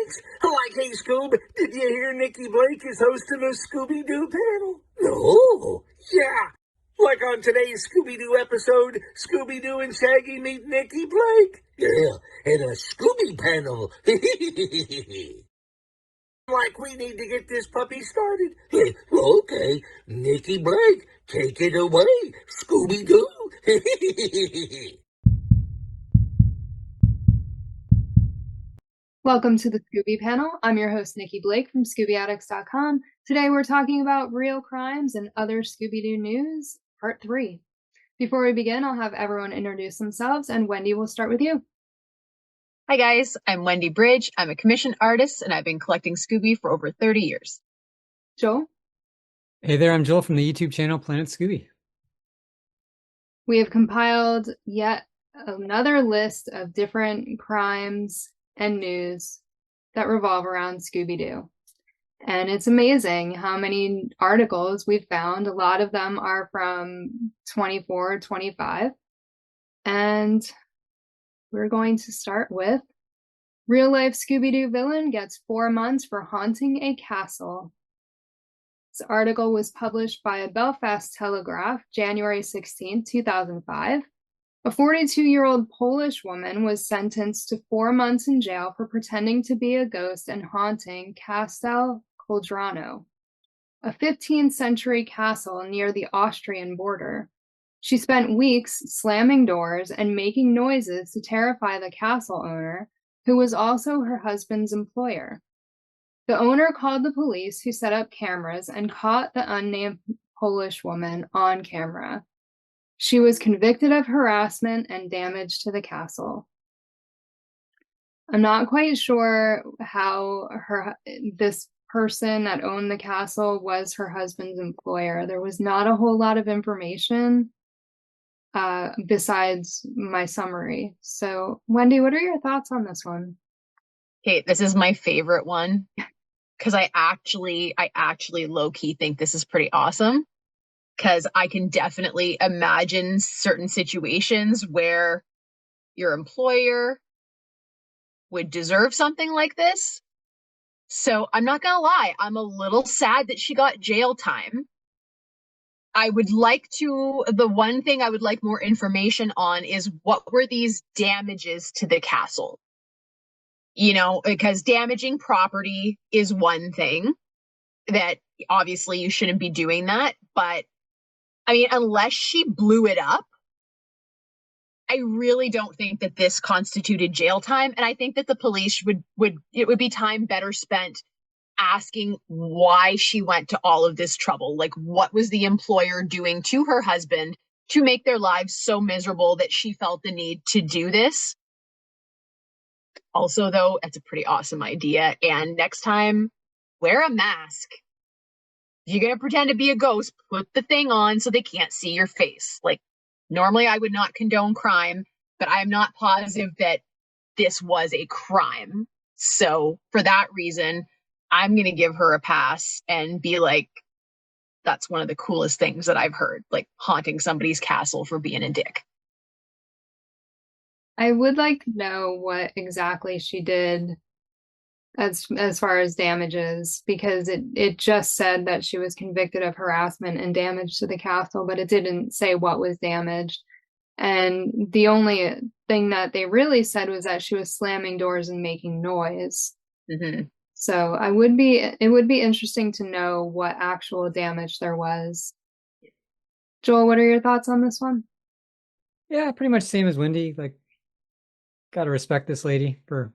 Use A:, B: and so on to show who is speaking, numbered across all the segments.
A: thanks. Like, hey, Scoob, did you hear Nikki Blake is hosting a Scooby-Doo panel? No. Yeah. Like on today's Scooby-Doo episode, Scooby-Doo and Shaggy meet Nikki Blake. Yeah, and a Scooby Panel. Like, we need to get this puppy started. Okay, Nikki Blake, take it away, Scooby-Doo.
B: Welcome to the Scooby Panel. I'm your host, Nikki Blake from ScoobyAddicts.com. Today we're talking about real crimes and other Scooby-Doo news, part 3. Before we begin, I'll have everyone introduce themselves, and Wendy, will start with you.
C: Hi guys, I'm Wendy BRYDGE. I'm a commissioned artist and I've been collecting Scooby for over 30 years.
B: Joel?
D: Hey there, I'm Joel from the YouTube channel Planet Scooby.
B: We have compiled yet another list of different crimes and news that revolve around Scooby-Doo. And it's amazing how many articles we've found. A lot of them are from 24, 25. And we're going to start with real-life Scooby-Doo villain gets 4 months for haunting a castle. This article was published by a Belfast Telegraph, January 16, 2005. A 42-year-old Polish woman was sentenced to 4 months in jail for pretending to be a ghost and haunting Castel Coldrano, a 15th century castle near the Austrian border. She spent weeks slamming doors and making noises to terrify the castle owner, who was also her husband's employer. The owner called the police, who set up cameras and caught the unnamed Polish woman on camera. She was convicted of harassment and damage to the castle. I'm not quite sure how this person that owned the castle was her husband's employer. There was not a whole lot of information besides my summary. So, Wendy, what are your thoughts on this one?
C: Okay, this is my favorite one because I actually low-key think this is pretty awesome. Because I can definitely imagine certain situations where your employer would deserve something like this. So I'm not gonna lie, I'm a little sad that she got jail time. The one thing I would like more information on is what were these damages to the castle? You know, because damaging property is one thing that obviously you shouldn't be doing that, but I mean, unless she blew it up, I really don't think that this constituted jail time. And I think that the police it would be time better spent asking why she went to all of this trouble. Like, what was the employer doing to her husband to make their lives so miserable that she felt the need to do this? Also, though, it's a pretty awesome idea. And next time, wear a mask. If you're going to pretend to be a ghost, put the thing on so they can't see your face. Like, normally I would not condone crime, but I'm not positive that this was a crime. So for that reason, I'm going to give her a pass and be like, that's one of the coolest things that I've heard, like haunting somebody's castle for being a dick.
B: I would like to know what exactly she did as far as damages, because it just said that she was convicted of harassment and damage to the castle, but it didn't say what was damaged. And the only thing that they really said was that she was slamming doors and making noise.
C: Mm-hmm.
B: So it would be interesting to know what actual damage there was. Joel, what are your thoughts on this one?
D: Yeah, pretty much same as Wendy. Like, gotta respect this lady for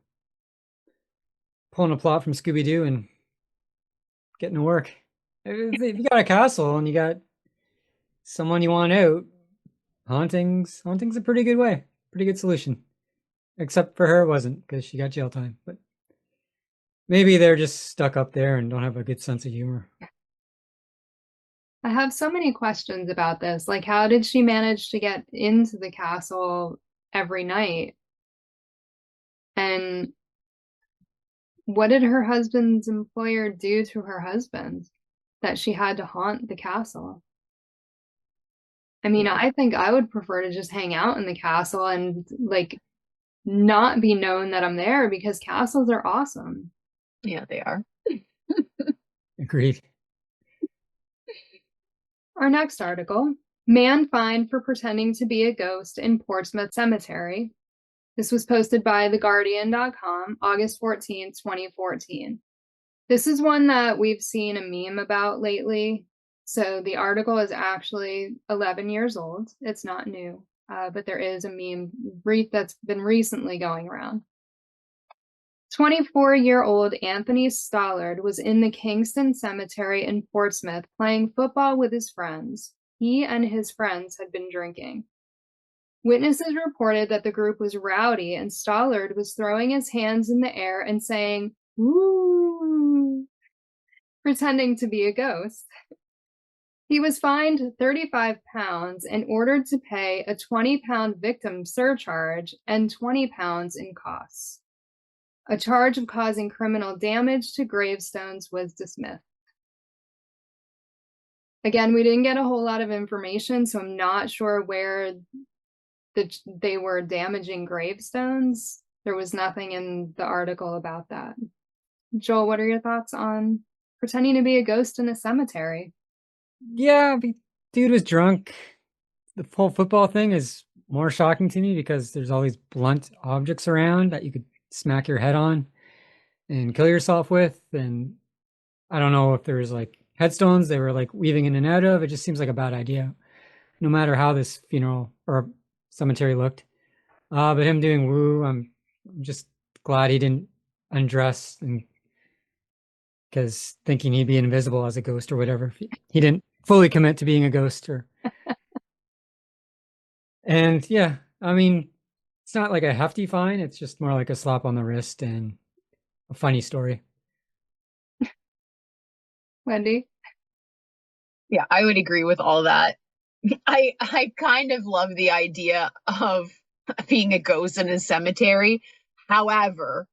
D: pulling a plot from Scooby-Doo and getting to work. If you got a castle and you got someone you want out, haunting's a pretty good way, pretty good solution. Except for her, it wasn't, because she got jail time. But maybe they're just stuck up there and don't have a good sense of humor.
B: I have so many questions about this. Like, how did she manage to get into the castle every night? And what did her husband's employer do to her husband that she had to haunt the castle? I mean, I think I would prefer to just hang out in the castle and like not be known that I'm there, because castles are awesome.
C: Yeah, they are.
D: Agreed.
B: Our next article, man fined for pretending to be a ghost in Portsmouth Cemetery. This was posted by theguardian.com, August 14, 2014. This is one that we've seen a meme about lately. So the article is actually 11 years old. It's not new, but there is a meme that's been recently going around. 24-year-old Anthony Stollard was in the Kingston Cemetery in Portsmouth playing football with his friends. He and his friends had been drinking. Witnesses reported that the group was rowdy and Stollard was throwing his hands in the air and saying, "Woo," pretending to be a ghost. He was fined £35 and ordered to pay a £20 victim surcharge and £20 in costs. A charge of causing criminal damage to gravestones was dismissed. Again, we didn't get a whole lot of information, so I'm not sure where they were damaging gravestones. There was nothing in the article about that. Joel, what are your thoughts on pretending to be a ghost in a cemetery?
D: Yeah, the dude was drunk. The whole football thing is more shocking to me because there's all these blunt objects around that you could smack your head on and kill yourself with. And I don't know if there's like headstones they were like weaving in and out of. It just seems like a bad idea, no matter how this funeral or cemetery looked. But him doing woo, I'm just glad he didn't undress and because thinking he'd be invisible as a ghost or whatever. He didn't fully commit to being a ghost or and yeah, I mean, it's not like a hefty fine, it's just more like a slap on the wrist and a funny story.
B: Wendy?
C: Yeah, I would agree with all that. I kind of love the idea of being a ghost in a cemetery. However,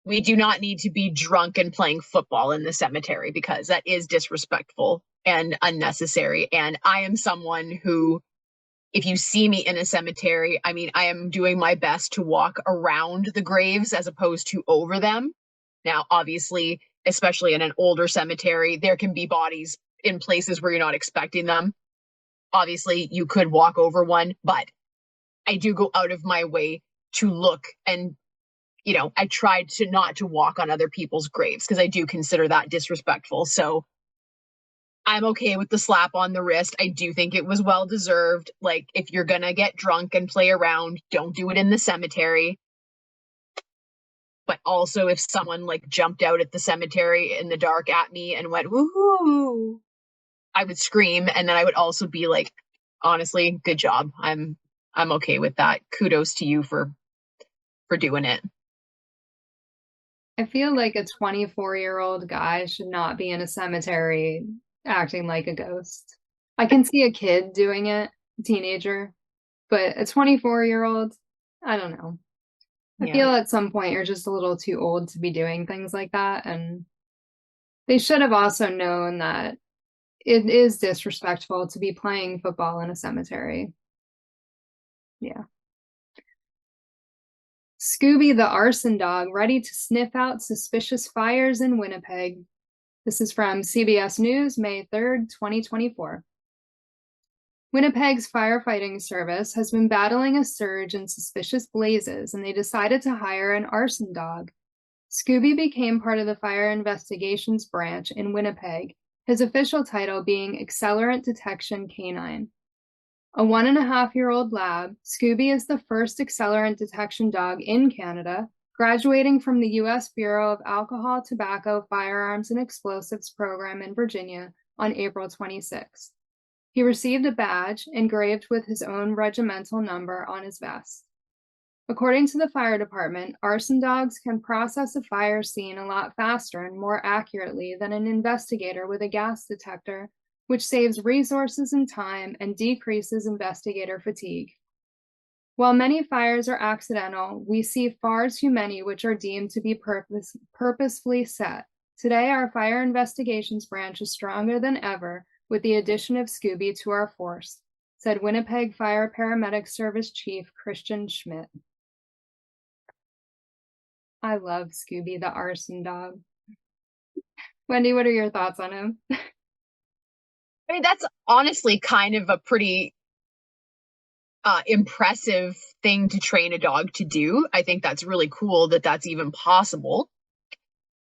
C: we do not need to be drunk and playing football in the cemetery because that is disrespectful and unnecessary. And I am someone who, if you see me in a cemetery, I mean, I am doing my best to walk around the graves as opposed to over them. Now, obviously, especially in an older cemetery, there can be bodies in places where you're not expecting them. Obviously, you could walk over one, but I do go out of my way to look and, you know, I tried to not to walk on other people's graves because I do consider that disrespectful. So I'm okay with the slap on the wrist. I do think it was well deserved. Like, if you're going to get drunk and play around, don't do it in the cemetery. But also, if someone like jumped out at the cemetery in the dark at me and went, "Woohoo," I would scream. And then I would also be like, honestly, good job. I'm okay with that. Kudos to you for doing it.
B: I feel like a 24-year-old guy should not be in a cemetery acting like a ghost. I can see a kid doing it, a teenager, but a 24-year-old, I don't know. I feel at some point you're just a little too old to be doing things like that. And they should have also known that it is disrespectful to be playing football in a cemetery. Yeah. Scooby the arson dog ready to sniff out suspicious fires in Winnipeg. This is from CBS News, May 3rd, 2024. Winnipeg's firefighting service has been battling a surge in suspicious blazes, and they decided to hire an arson dog. Scooby became part of the Fire Investigations Branch in Winnipeg, his official title being Accelerant Detection Canine. A 1.5-year-old lab, Scooby is the first accelerant detection dog in Canada, graduating from the U.S. Bureau of Alcohol, Tobacco, Firearms, and Explosives program in Virginia on April 26. He received a badge engraved with his own regimental number on his vest. According to the fire department, arson dogs can process a fire scene a lot faster and more accurately than an investigator with a gas detector, which saves resources and time and decreases investigator fatigue. While many fires are accidental, we see far too many which are deemed to be purposefully set. Today, our fire investigations branch is stronger than ever with the addition of Scooby to our force, said Winnipeg Fire Paramedic Service Chief Christian Schmidt. I love Scooby the arson dog. Wendy, what are your thoughts on him?
C: I mean, that's honestly kind of a pretty impressive thing to train a dog to do. I think that's really cool that that's even possible.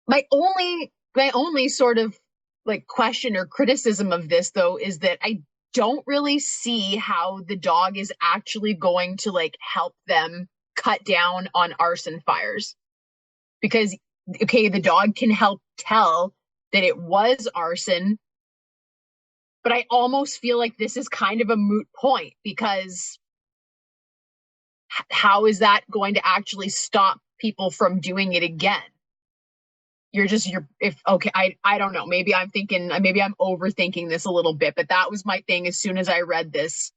C: My only sort of like question or criticism of this though is that I don't really see how the dog is actually going to like help them cut down on arson fires. Because okay, the dog can help tell that it was arson, but I almost feel like this is kind of a moot point because how is that going to actually stop people from doing it again? I don't know. Maybe I'm overthinking this a little bit, but that was my thing as soon as I read this,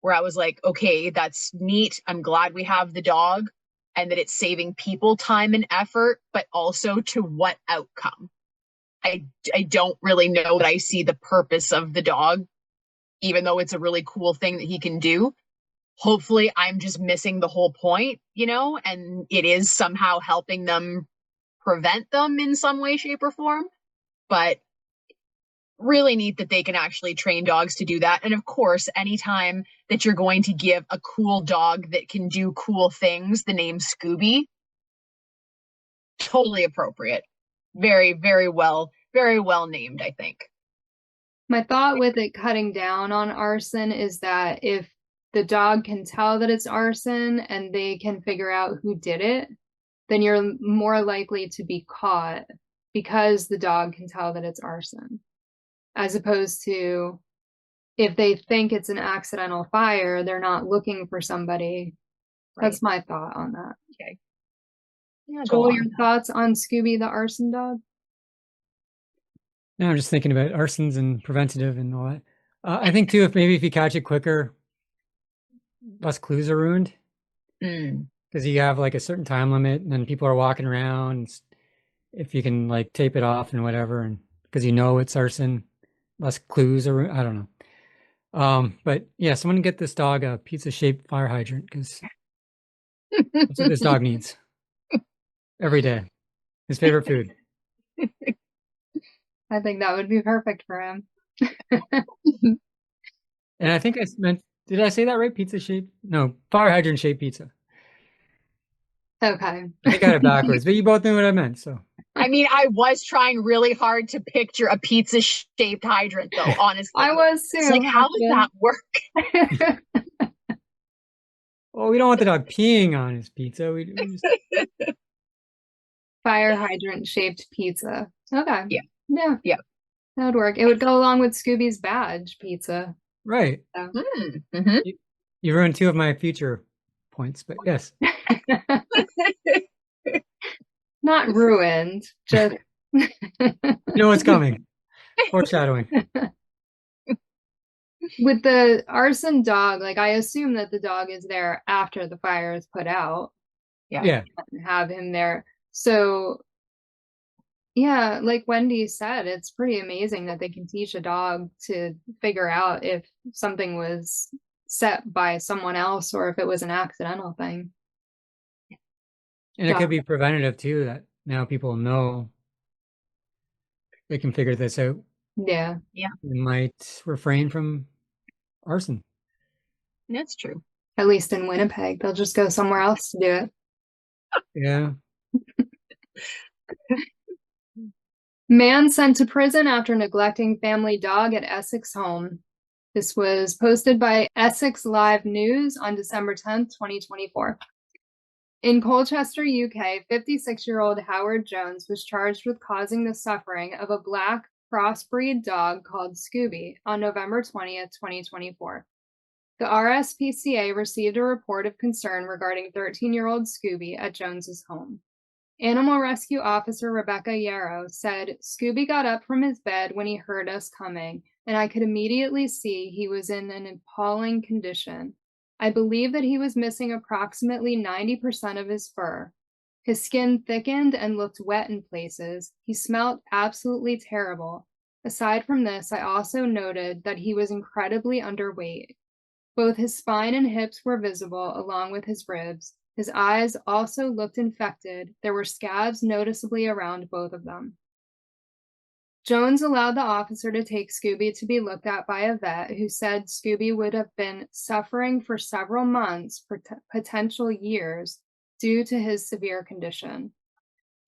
C: where I was like, okay, that's neat. I'm glad we have the dog and that it's saving people time and effort, but also to what outcome? I don't really know that I see the purpose of the dog, even though it's a really cool thing that he can do. Hopefully I'm just missing the whole point, and it is somehow helping them prevent them in some way, shape, or form. But really neat that they can actually train dogs to do that. And of course, anytime that you're going to give a cool dog that can do cool things the name Scooby, totally appropriate. Very, very well named, I think.
B: My thought with it cutting down on arson is that if the dog can tell that it's arson and they can figure out who did it, then you're more likely to be caught because the dog can tell that it's arson. As opposed to if they think it's an accidental fire, they're not looking for somebody. Right. That's my thought on that.
C: Okay. Yeah,
B: Joel, your thoughts on Scooby the arson dog?
D: No, I'm just thinking about arsons and preventative and all that. I think too, if you catch it quicker, less clues are ruined. Because you have like a certain time limit and then people are walking around. If you can like tape it off and whatever, and because it's arson, less clues are, I don't know. But yeah, someone get this dog a pizza-shaped fire hydrant because that's what this dog needs every day. His favorite food.
B: I think that would be perfect for him.
D: And I think did I say that right? Pizza-shaped? No, fire hydrant-shaped pizza.
B: Okay.
D: I think I got it backwards, but you both knew what I meant, so.
C: I mean, I was trying really hard to picture a pizza-shaped hydrant, though, honestly.
B: I was too.
C: It's like, how does that work?
D: Well, we don't want the dog peeing on his pizza. We just...
B: Fire hydrant-shaped pizza. Okay.
C: Yeah.
B: That would work. It would go along with Scooby's badge pizza.
D: Right.
B: So.
C: Mm-hmm.
D: You ruined two of my future points, but yes.
B: Not ruined, just
D: you know what's coming. Foreshadowing.
B: With the arson dog, like I assume that the dog is there after the fire is put out.
D: Yeah.
B: Have him there. So yeah, like Wendy said, it's pretty amazing that they can teach a dog to figure out if something was set by someone else or if it was an accidental thing.
D: And it could be preventative too, that now people know they can figure this out.
B: Yeah.
D: They might refrain from arson.
C: That's true.
B: At least in Winnipeg, they'll just go somewhere else to do it.
D: Yeah.
B: Man sent to prison after neglecting family dog at Essex home. This was posted by Essex Live News on December 10th, 2024. In Colchester, UK, 56-year-old Howard Jones was charged with causing the suffering of a black crossbreed dog called Scooby on November 20th, 2024. The RSPCA received a report of concern regarding 13-year-old Scooby at Jones's home. Animal Rescue Officer Rebecca Yarrow said, "Scooby got up from his bed when he heard us coming, and I could immediately see he was in an appalling condition. I believe that he was missing approximately 90% of his fur. His skin thickened and looked wet in places. He smelled absolutely terrible. Aside from this, I also noted that he was incredibly underweight. Both his spine and hips were visible, along with his ribs. His eyes also looked infected. There were scabs noticeably around both of them." Jones allowed the officer to take Scooby to be looked at by a vet who said Scooby would have been suffering for several months, potential years, due to his severe condition.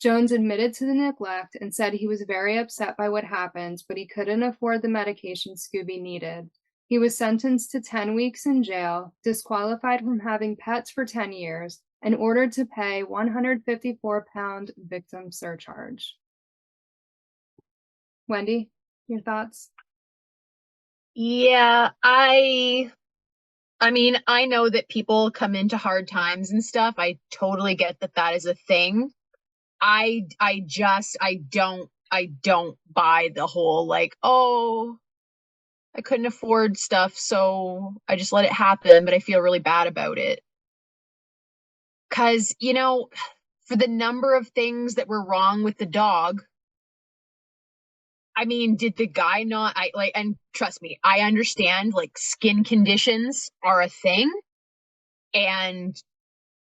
B: Jones admitted to the neglect and said he was very upset by what happened, but he couldn't afford the medication Scooby needed. He was sentenced to 10 weeks in jail, disqualified from having pets for 10 years, and ordered to pay £154 victim surcharge. Wendy, your thoughts?
C: Yeah, I mean, I know that people come into hard times and stuff. I totally get that that is a thing. I don't buy the whole like, oh, I couldn't afford stuff, so I just let it happen, but I feel really bad about it. 'Cause, you know, for the number of things that were wrong with the dog, I mean, did the guy not, and trust me, I understand like skin conditions are a thing, and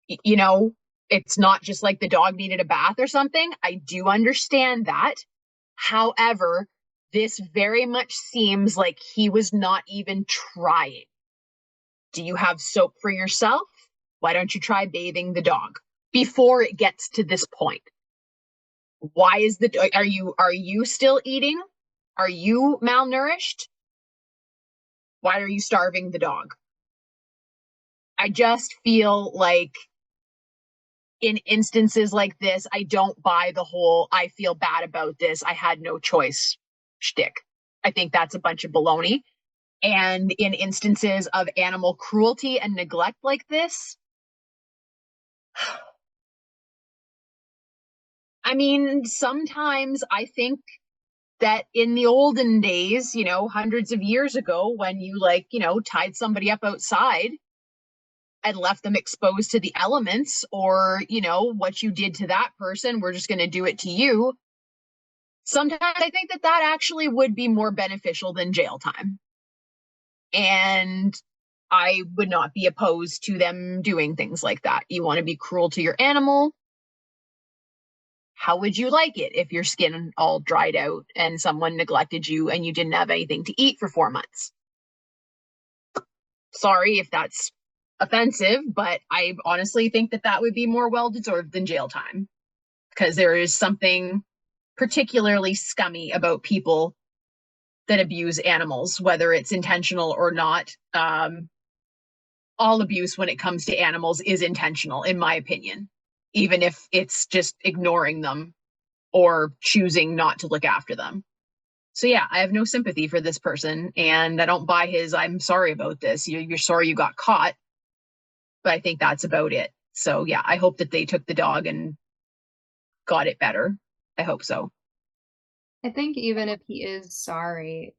C: you know, it's not just like the dog needed a bath or something. I do understand that. However, this very much seems like he was not even trying. Do you have soap for yourself? Why don't you try bathing the dog before it gets to this point? Why is are you still eating? Are you malnourished? Why are you starving the dog? I just feel like in instances like this, I don't buy the whole, I feel bad about this, I had no choice shtick. I think that's a bunch of baloney. And in instances of animal cruelty and neglect like this, I mean, sometimes I think that in the olden days, you know, hundreds of years ago, when you like, you know, tied somebody up outside and left them exposed to the elements, or, you know, what you did to that person, we're just going to do it to you. Sometimes I think that that actually would be more beneficial than jail time. And I would not be opposed to them doing things like that. You want to be cruel to your animal? How would you like it if your skin all dried out and someone neglected you and you didn't have anything to eat for 4 months? Sorry if that's offensive, but I honestly think that that would be more well-deserved than jail time, because there is something particularly scummy about people that abuse animals, whether it's intentional or not. All abuse when it comes to animals is intentional, in my opinion, even if it's just ignoring them or choosing not to look after them. So yeah, I have no sympathy for this person, and I don't buy his, I'm sorry about this. You're sorry you got caught, but I think that's about it. So yeah, I hope that they took the dog and got it better. I hope so.
B: I think even if he is sorry,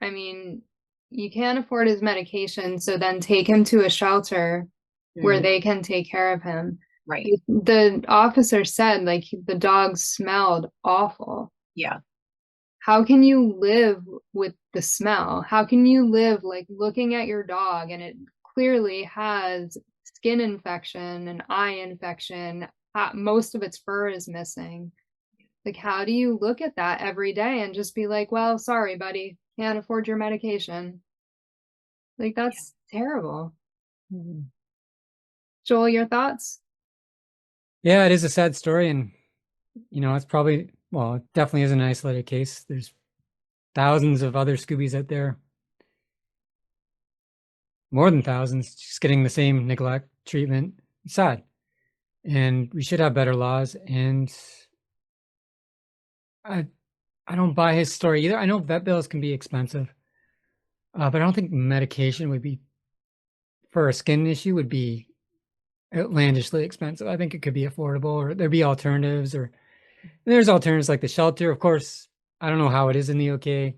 B: I mean, you can't afford his medication, so then take him to a shelter where they can take care of him.
C: Right.
B: The officer said, like, the dog smelled awful.
C: Yeah.
B: How can you live with the smell? How can you live, like, looking at your dog and it clearly has skin infection and eye infection? Most of its fur is missing. Like, how do you look at that every day and just be like, well, sorry, buddy, can't afford your medication? Like, that's terrible.
D: Mhm.
B: Joel, your thoughts?
D: Yeah, it is a sad story, and you know, it's probably, well, it definitely is an isolated case. There's thousands of other Scoobies out there, more than thousands, just getting the same neglect treatment. It's sad, and we should have better laws. And I don't buy his story either. I know vet bills can be expensive, but I don't think medication would be, for a skin issue, would be outlandishly expensive. I think it could be affordable, or there'd be alternatives, or there's alternatives like the shelter. Of course, I don't know how it is in the UK,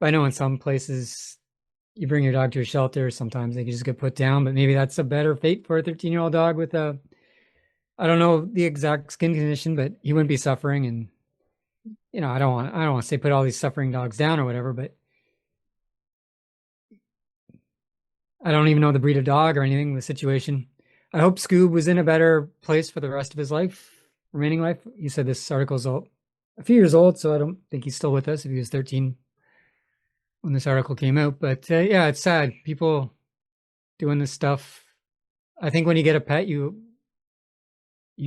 D: but I know in some places you bring your dog to a shelter, sometimes they can just get put down, but maybe that's a better fate for a 13-year-old dog with a, I don't know the exact skin condition, but he wouldn't be suffering. And you know, I don't want to say put all these suffering dogs down or whatever, but I don't even know the breed of dog or anything, the situation. I hope Scoob was in a better place for the rest of his life, remaining life. You said this article's a few years old, so I don't think he's still with us if he was 13 when this article came out. But yeah, it's sad. People doing this stuff. I think when you get a pet, you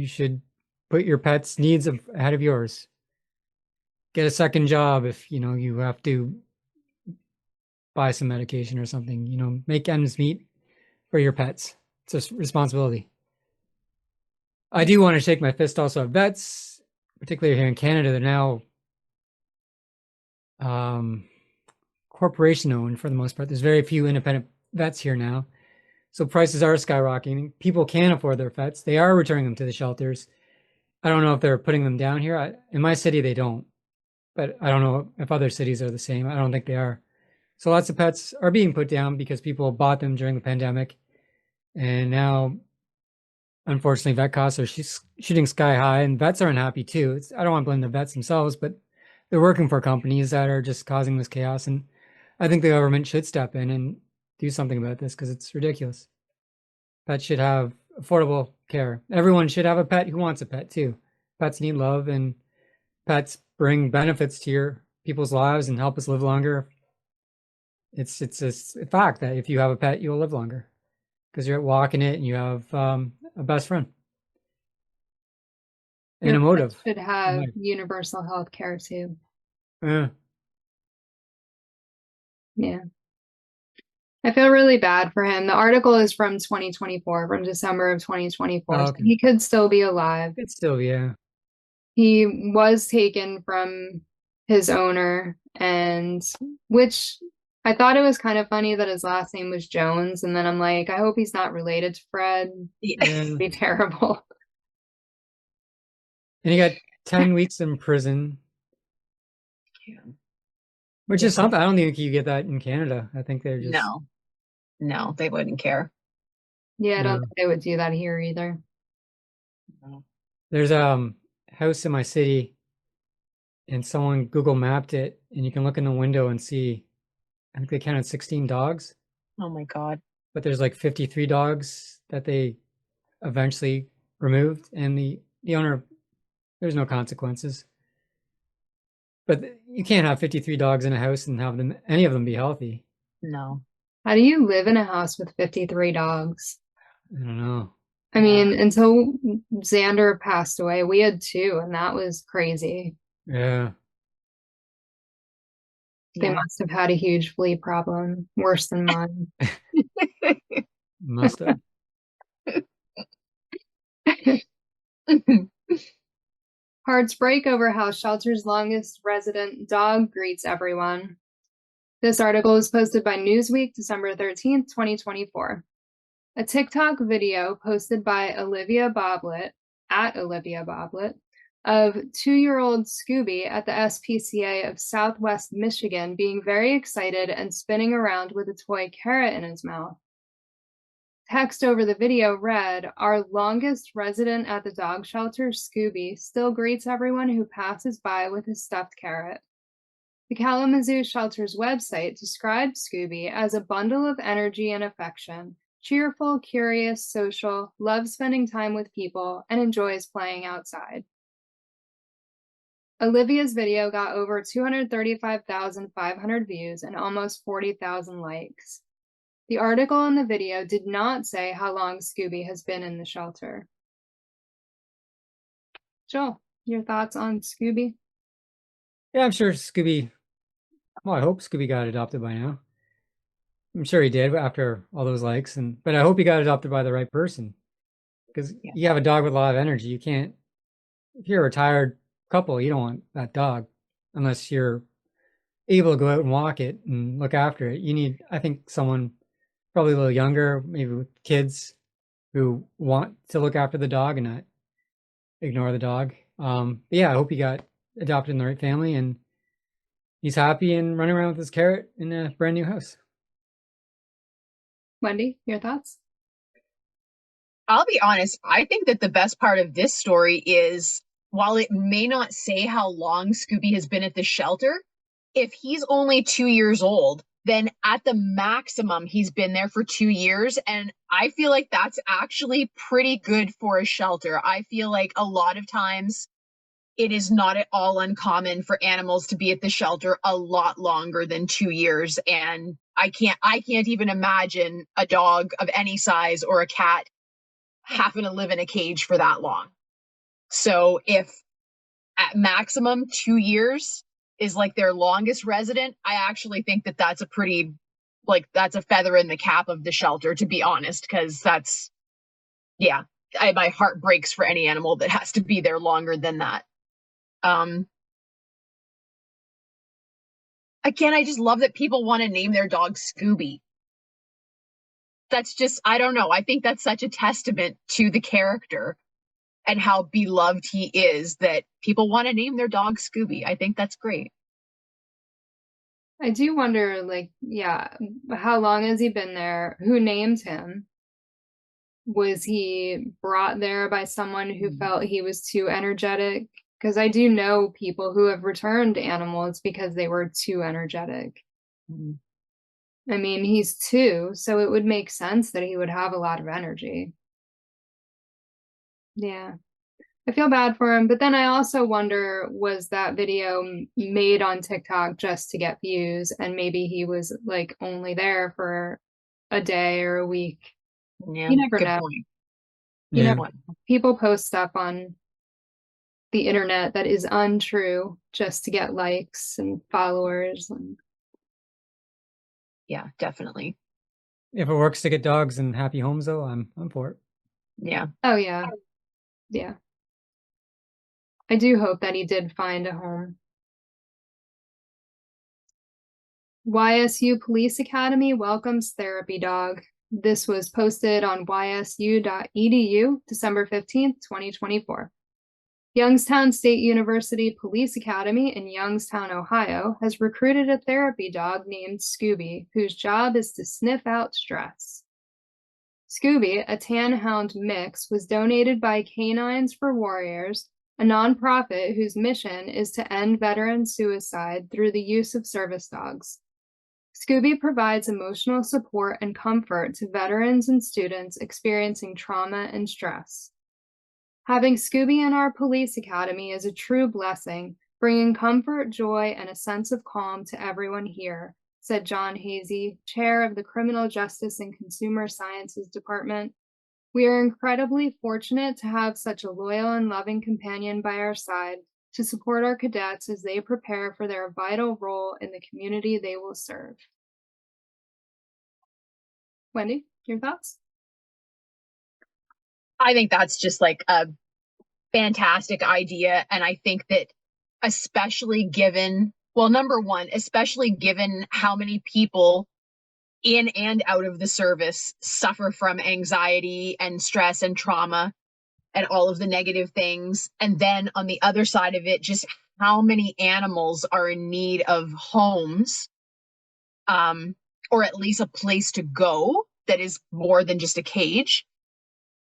D: should put your pet's needs ahead of yours. Get a second job if you have to buy some medication or something. Make ends meet for your pets. It's a responsibility. I do want to shake my fist also at vets, particularly here in Canada. They're now corporation owned for the most part. There's very few independent vets here now. So prices are skyrocketing. People can't afford their pets. They are returning them to the shelters. I don't know if they're putting them down here. In my city, they don't. But I don't know if other cities are the same. I don't think they are. So lots of pets are being put down because people bought them during the pandemic. And now, unfortunately, vet costs are shooting sky high, and vets are unhappy too. I don't want to blame the vets themselves, but they're working for companies that are just causing this chaos. And I think the government should step in and do something about this because it's ridiculous. Pets should have affordable care. Everyone should have a pet who wants a pet too. Pets need love, and pets bring benefits to your people's lives and help us live longer. It's a fact that if you have a pet, you'll live longer because you're walking it and you have a best friend and
B: Your
D: a motive.
B: pet should have universal health care too.
D: Yeah.
B: Yeah. I feel really bad for him. The article is from 2024, from December of 2024.
D: Oh,
B: So
D: okay.
B: he could still be alive.
D: It's still, yeah.
B: He was taken from his owner, and which I thought it was kind of funny that his last name was Jones, and then I'm like, I hope he's not related to Fred. It'd be terrible.
D: And he got 10 weeks in prison, which is something. I don't think you get that in Canada. I think they're just
C: no, they wouldn't care.
B: Yeah, I don't think they would do that here either.
D: There's a house in my city, and someone Google mapped it, and you can look in the window and see, I think they counted 16 dogs.
C: Oh my God.
D: But there's like 53 dogs that they eventually removed, and the owner, there's no consequences. But you can't have 53 dogs in a house and have any of them be healthy.
C: No.
B: How do you live in a house with 53 dogs?
D: I don't know.
B: I mean, until Xander passed away, we had 2, and that was crazy.
D: Yeah.
B: They must have had a huge flea problem, worse than mine.
D: Must have.
B: Hearts break over how shelter's longest resident dog greets everyone. This article was posted by Newsweek, December 13th, 2024. A TikTok video posted by Olivia Boblet, at Olivia Boblet, of 2-year-old Scooby at the SPCA of Southwest Michigan being very excited and spinning around with a toy carrot in his mouth. Text over the video read, "Our longest resident at the dog shelter, Scooby, still greets everyone who passes by with his stuffed carrot." The Kalamazoo shelter's website described Scooby as a bundle of energy and affection, cheerful, curious, social, loves spending time with people, and enjoys playing outside. Olivia's video got over 235,500 views and almost 40,000 likes. The article in the video did not say how long Scooby has been in the shelter. Joel, your thoughts on Scooby?
D: Yeah, I'm sure Scooby, well, I hope Scooby got adopted by now. I'm sure he did after all those likes, but I hope he got adopted by the right person. Because you have a dog with a lot of energy. You can't, if you're a retired couple, you don't want that dog unless you're able to go out and walk it and look after it. You need, I think, someone probably a little younger, maybe with kids who want to look after the dog and not ignore the dog. But yeah, I hope he got adopted in the right family and he's happy and running around with his carrot in a brand new house.
B: Wendy, your thoughts?
C: I'll be honest, I think that the best part of this story is, while it may not say how long Scooby has been at the shelter, if he's only 2 years old, then at the maximum he's been there for 2 years. And I feel like that's actually pretty good for a shelter. I feel like a lot of times it is not at all uncommon for animals to be at the shelter a lot longer than 2 years. And I can't even imagine a dog of any size or a cat having to live in a cage for that long. So if at maximum 2 years is like their longest resident, I actually think that that's a pretty, like, that's a feather in the cap of the shelter, to be honest, because that's, yeah, my heart breaks for any animal that has to be there longer than that. Again, I just love that people want to name their dog Scooby. That's just, I don't know. I think that's such a testament to the character and how beloved he is that people want to name their dog Scooby. I think that's great.
B: I do wonder, like, yeah, how long has he been there? Who named him? Was he brought there by someone who felt he was too energetic? Because I do know people who have returned animals because they were too energetic. I mean, he's 2, so it would make sense that he would have a lot of energy. Yeah. I feel bad for him, but then I also wonder, was that video made on TikTok just to get views, and maybe he was like only there for a day or a week?
C: Yeah,
B: You never
C: good
B: know.
C: point.
B: You
D: Yeah.
B: know, people post stuff on the internet that is untrue just to get likes and followers. And
C: Yeah, definitely.
D: If it works to get dogs in happy homes, though, I'm for it.
C: Yeah.
B: oh yeah, yeah. I do hope that he did find a home. YSU Police Academy welcomes therapy dog. This was posted on ysu.edu December 15th, 2024. Youngstown State University Police Academy in Youngstown, Ohio, has recruited a therapy dog named Scooby, whose job is to sniff out stress. Scooby, a tan hound mix, was donated by Canines for Warriors, a nonprofit whose mission is to end veteran suicide through the use of service dogs. Scooby provides emotional support and comfort to veterans and students experiencing trauma and stress. Having Scooby in our police academy is a true blessing, bringing comfort, joy, and a sense of calm to everyone here, said John Hazy, chair of the Criminal Justice and Consumer Sciences Department. We are incredibly fortunate to have such a loyal and loving companion by our side to support our cadets as they prepare for their vital role in the community they will serve. Wendy, your thoughts?
C: I think that's just like a fantastic idea. And I think that especially given, well, number one, especially given how many people in and out of the service suffer from anxiety and stress and trauma and all of the negative things. And then on the other side of it, just how many animals are in need of homes, or at least a place to go that is more than just a cage.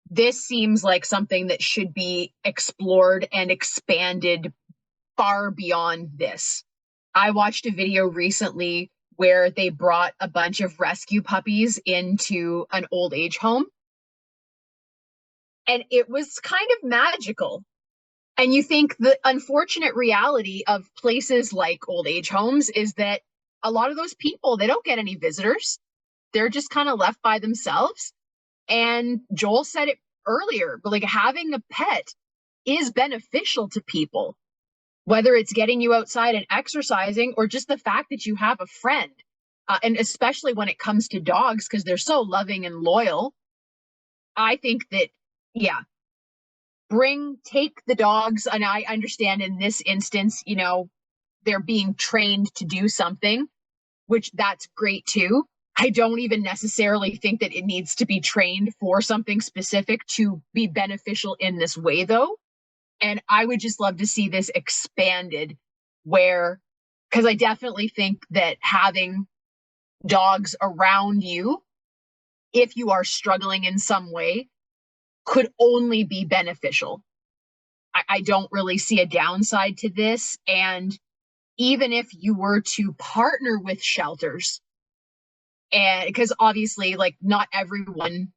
C: This seems like something that should be explored and expanded far beyond this. I watched a video recently where they brought a bunch of rescue puppies into an old age home. And it was kind of magical. And you think the unfortunate reality of places like old age homes is that a lot of those people, they don't get any visitors. They're just kind of left by themselves. And Joel said it earlier, but like having a pet is beneficial to people, whether it's getting you outside and exercising or just the fact that you have a friend. And especially when it comes to dogs, because they're so loving and loyal. I think that, yeah, take the dogs. And I understand in this instance, you know, they're being trained to do something, which that's great too. I don't even necessarily think that it needs to be trained for something specific to be beneficial in this way, though. And I would just love to see this expanded where, because I definitely think that having dogs around you, if you are struggling in some way, could only be beneficial. I don't really see a downside to this. And even if you were to partner with shelters, and because obviously, like, not everyone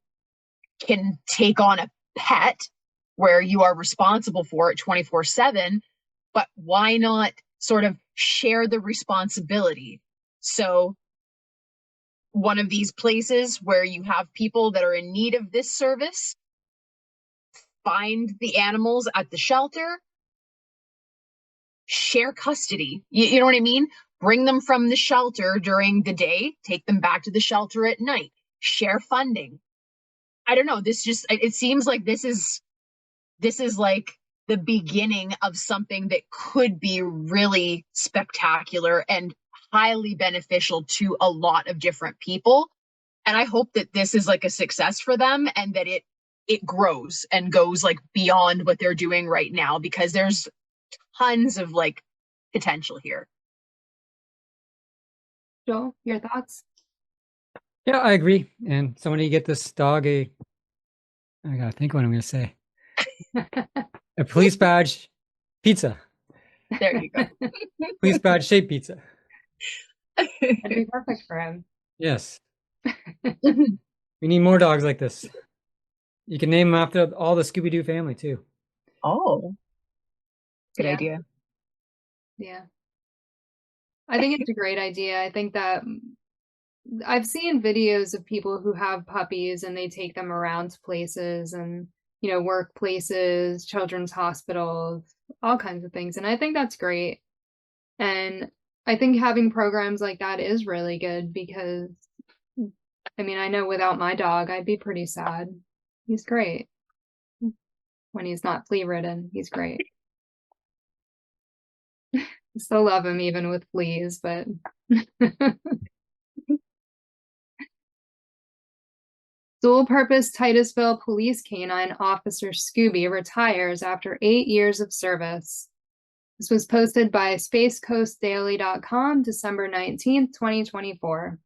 C: can take on a pet where you are responsible for it 24/7. but why not sort of share the responsibility? So one of these places where you have people that are in need of this service, find the animals at the shelter, share custody. You know what I mean? Bring them from the shelter during the day, take them back to the shelter at night, share funding. I don't know. It seems like this is like the beginning of something that could be really spectacular and highly beneficial to a lot of different people. And I hope that this is like a success for them and that it grows and goes like beyond what they're doing right now, because there's tons of like potential here.
B: Joel, your thoughts?
D: Yeah, I agree. And so when you get this dog I gotta think what I'm gonna say. A police badge pizza.
C: There you go.
D: Police badge shaped pizza.
B: That'd be perfect for him.
D: Yes. We need more dogs like this. You can name them after all the Scooby-Doo family too.
C: Oh, good
B: Yeah.
C: idea.
B: Yeah. I think it's a great idea. I think that I've seen videos of people who have puppies and they take them around to places and, workplaces, children's hospitals, all kinds of things. And I think that's great. And I think having programs like that is really good because, I know without my dog, I'd be pretty sad. He's great. When he's not flea-ridden, he's great. I still love him even with fleas, but dual-purpose Titusville police canine officer Scooby retires after 8 years of service. This was posted by SpaceCoastDaily.com, December 19th, 2024.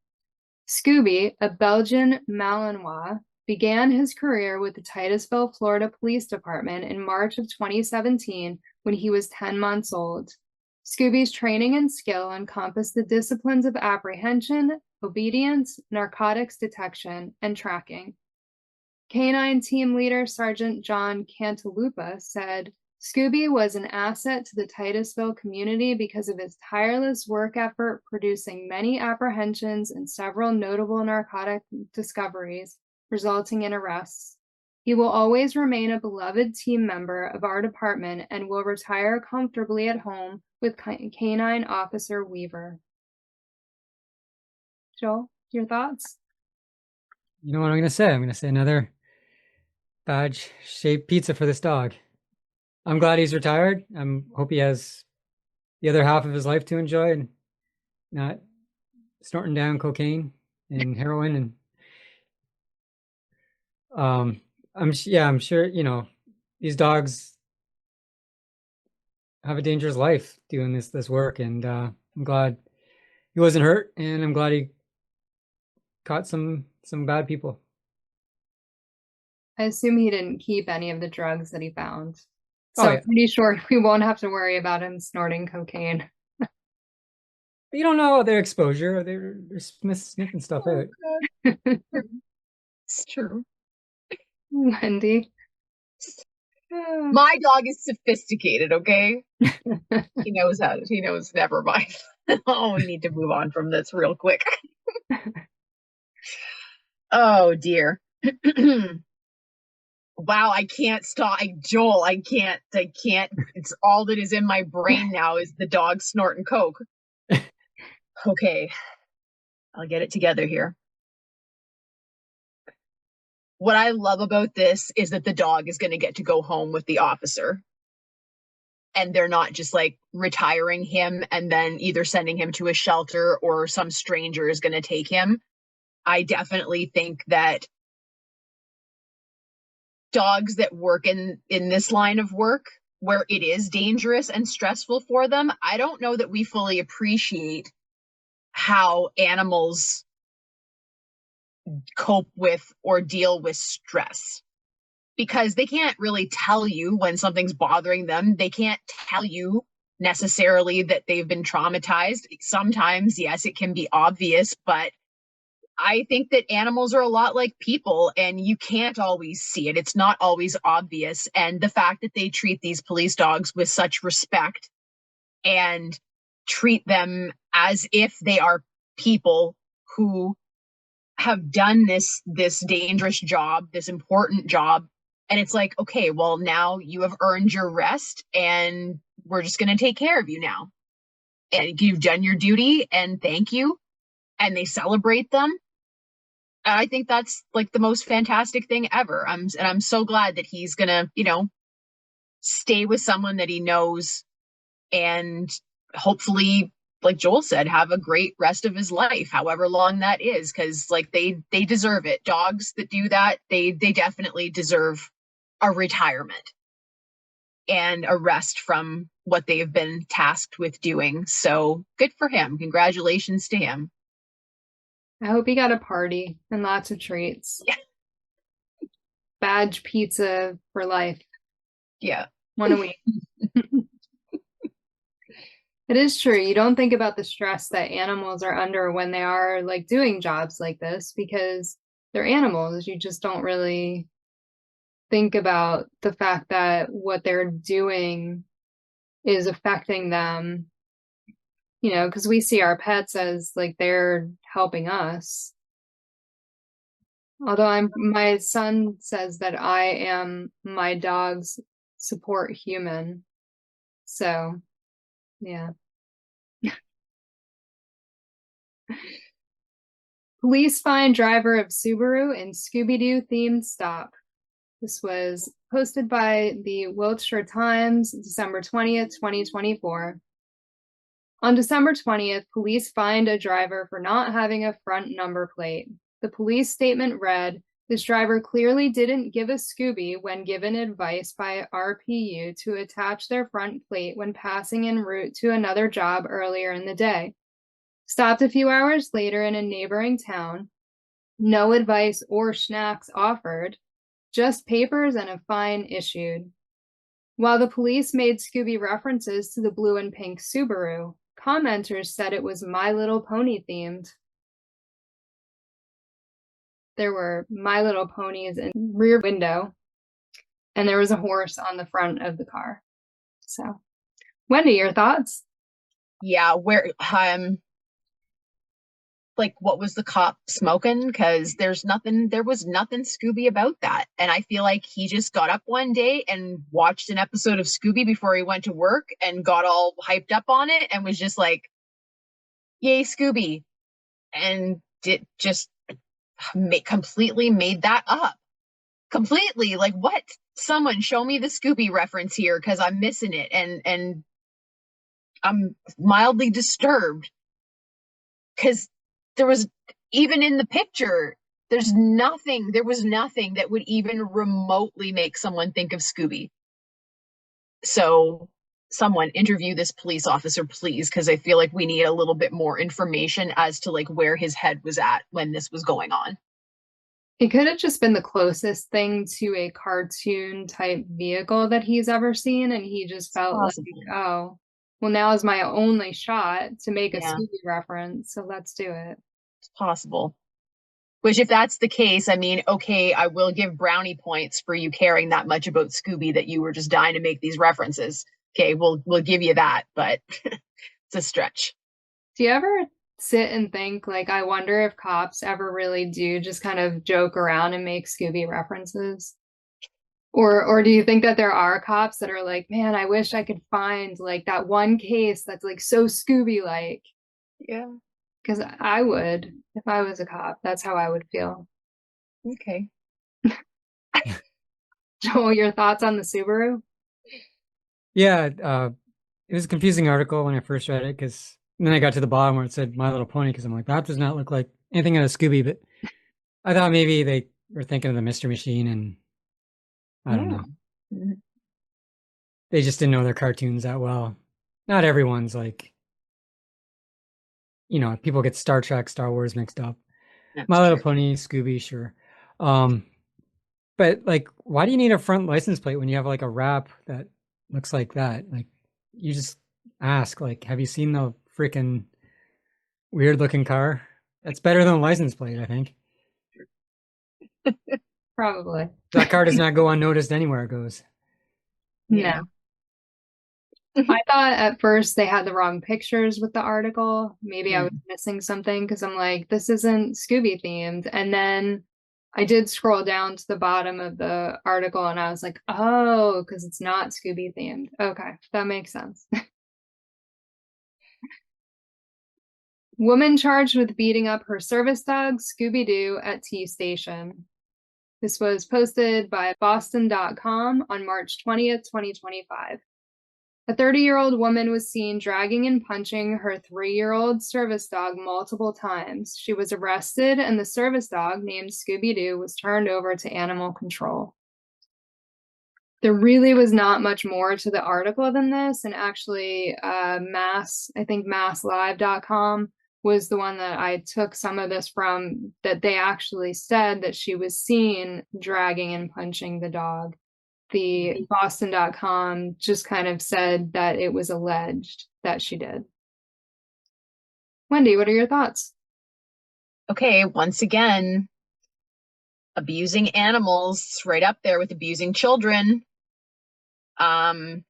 B: Scooby, a Belgian Malinois, began his career with the Titusville, Florida Police Department in March of 2017 when he was 10 months old. Scooby's training and skill encompassed the disciplines of apprehension, obedience, narcotics detection, and tracking. Canine team leader Sergeant John Cantalupa said, Scooby was an asset to the Titusville community because of his tireless work effort producing many apprehensions and several notable narcotic discoveries, resulting in arrests. He will always remain a beloved team member of our department and will retire comfortably at home with Canine Officer Weaver. Joel, your thoughts?
D: You know what I'm going to say? I'm going to say another badge-shaped pizza for this dog. I'm glad he's retired. I hope he has the other half of his life to enjoy and not snorting down cocaine and heroin. And I'm sure, these dogs have a dangerous life doing this work. And I'm glad he wasn't hurt, and I'm glad he caught some bad people.
B: I assume he didn't keep any of the drugs that he found. So
D: Oh, yeah.
B: I'm pretty sure we won't have to worry about him snorting cocaine.
D: You don't know their exposure. They're sniffing stuff out.
C: It's true.
B: Wendy.
C: My dog is sophisticated, okay? He knows how. He knows. Never mind. Oh, we need to move on from this real quick. Oh dear. Wow, I can't stop. Joel, I can't. It's all that is in my brain now is the dog snorting coke. Okay, I'll get it together here. What I love about this is that the dog is going to get to go home with the officer. And they're not just like retiring him and then either sending him to a shelter or some stranger is going to take him. I definitely think that dogs that work in this line of work where it is dangerous and stressful for them, I don't know that we fully appreciate how animals cope with or deal with stress, because they can't really tell you when something's bothering them. They can't tell you necessarily that they've been traumatized. Sometimes, yes, it can be obvious, but I think that animals are a lot like people and you can't always see it. It's not always obvious. And the fact that they treat these police dogs with such respect and treat them as if they are people who have done this dangerous job, this important job. And it's like, okay, well, now you have earned your rest and we're just going to take care of you now. And you've done your duty and thank you. And they celebrate them. And I think that's like the most fantastic thing ever. I'm so glad that he's going to, stay with someone that he knows and hopefully, like Joel said, have a great rest of his life, however long that is, because like they deserve it. Dogs that do that, they definitely deserve a retirement and a rest from what they've been tasked with doing. So good for him. Congratulations to him.
B: I hope he got a party and lots of treats.
C: Yeah.
B: Badge pizza for life.
C: Yeah.
B: One a week. It is true. You don't think about the stress that animals are under when they are like doing jobs like this because they're animals. You just don't really think about the fact that what they're doing is affecting them, because we see our pets as like they're helping us. Although my son says that I am my dog's support human. So, yeah. Police find driver of Subaru in Scooby-Doo themed stop. This was posted by the Wiltshire Times, December 20th, 2024. On December 20th, police fined a driver for not having a front number plate. The police statement read, "This driver clearly didn't give a Scooby when given advice by RPU to attach their front plate when passing en route to another job earlier in the day. Stopped a few hours later in a neighboring town. No advice or snacks offered, just papers and a fine issued." While the police made Scooby references to the blue and pink Subaru, commenters said it was My Little Pony themed. There were My Little Ponies in the rear window, and there was a horse on the front of the car. So, Wendy, your thoughts?
C: Yeah, where like what was the cop smoking? Because there was nothing Scooby about that. And I feel like he just got up one day and watched an episode of Scooby before he went to work and got all hyped up on it and was just like, yay, Scooby. And it just completely made that up. Completely. Like, what? Someone show me the Scooby reference here because I'm missing it. And I'm mildly disturbed because there was, even in the picture, there was nothing that would even remotely make someone think of Scooby. So someone interview this police officer, please, because I feel like we need a little bit more information as to like where his head was at when this was going on.
B: It could have just been the closest thing to a cartoon type vehicle that he's ever seen, and he just felt like, oh, well, now is my only shot to make a Scooby reference, so let's do it.
C: It's possible. Which, if that's the case, I mean, okay, I will give brownie points for you caring that much about Scooby that you were just dying to make these references. Okay, we'll give you that, but it's a stretch.
B: Do you ever sit and think, like, I wonder if cops ever really do just kind of joke around and make Scooby references? Or do you think that there are cops that are like, man, I wish I could find like that one case that's like so Scooby-like?
C: Yeah.
B: Because I would, if I was a cop, that's how I would feel.
C: Okay.
B: Joel, your thoughts on the Subaru?
D: Yeah, it was a confusing article when I first read it because then I got to the bottom where it said My Little Pony because I'm like, that does not look like anything out of Scooby, but I thought maybe they were thinking of the Mystery Machine and I don't know.
C: Mm-hmm.
D: They just didn't know their cartoons that well. Not everyone's like, people get Star Trek, Star Wars mixed up.
C: That's
D: My Little
C: true.
D: Pony, Scooby, sure. But like, why do you need a front license plate when you have like a wrap that looks like that? Like, you just ask, like, have you seen the freaking weird looking car? That's better than a license plate, I think.
B: Probably.
D: That car does not go unnoticed anywhere it goes.
B: No. I thought at first they had the wrong pictures with the article. Maybe I was
C: Mm.
B: missing something because I'm like, this isn't Scooby themed. And then I did scroll down to the bottom of the article and I was like, oh, because it's not Scooby themed. Okay, that makes sense. Woman charged with beating up her service dog, Scooby-Doo, at T Station. This was posted by Boston.com on March 20th, 2025. A 30-year-old woman was seen dragging and punching her 3-year-old service dog multiple times. She was arrested, and the service dog, named Scooby-Doo, was turned over to animal control. There really was not much more to the article than this, and actually, MassLive.com was the one that I took some of this from, that they actually said that she was seen dragging and punching the dog. The Boston.com just kind of said that it was alleged that she did. Wendy, what are your thoughts?
C: Okay, once again, abusing animals right up there with abusing children. I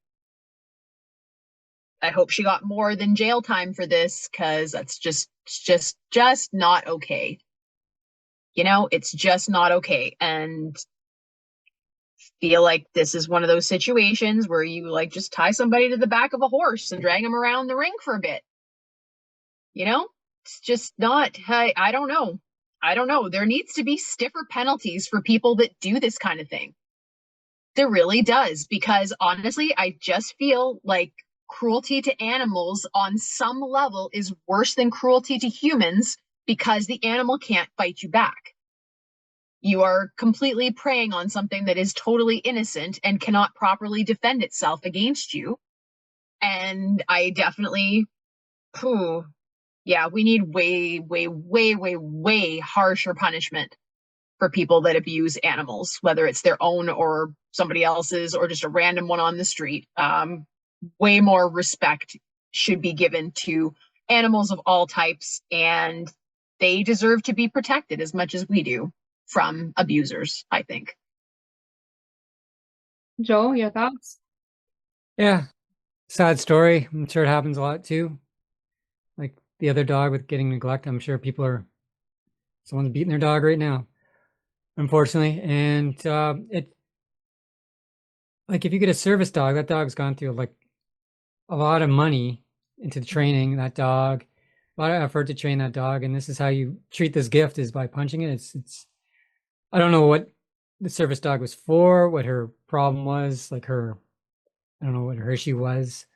C: hope she got more than jail time for this, because that's just not okay. You know, it's just not okay. And feel like this is one of those situations where you like just tie somebody to the back of a horse and drag them around the ring for a bit. You know, it's just not, I don't know. I don't know. There needs to be stiffer penalties for people that do this kind of thing. There really does, because honestly, I just feel like cruelty to animals on some level is worse than cruelty to humans, because the animal can't fight you back. You are completely preying on something that is totally innocent and cannot properly defend itself against you. And I definitely, yeah, we need way harsher punishment for people that abuse animals, whether it's their own or somebody else's or just a random one on the street. Way more respect should be given to animals of all types, and they deserve to be protected as much as we do from abusers, I think.
B: Joel, your thoughts?
D: Yeah, sad story. I'm sure it happens a lot too. Like the other dog with getting neglect. I'm sure someone's beating their dog right now, unfortunately. And like if you get a service dog, that dog's gone through like a lot of money into training that dog, a lot of effort to train that dog, and this is how you treat this gift, is by punching it. It's I don't know what the service dog was for, what her problem was, like I don't know what her issue was,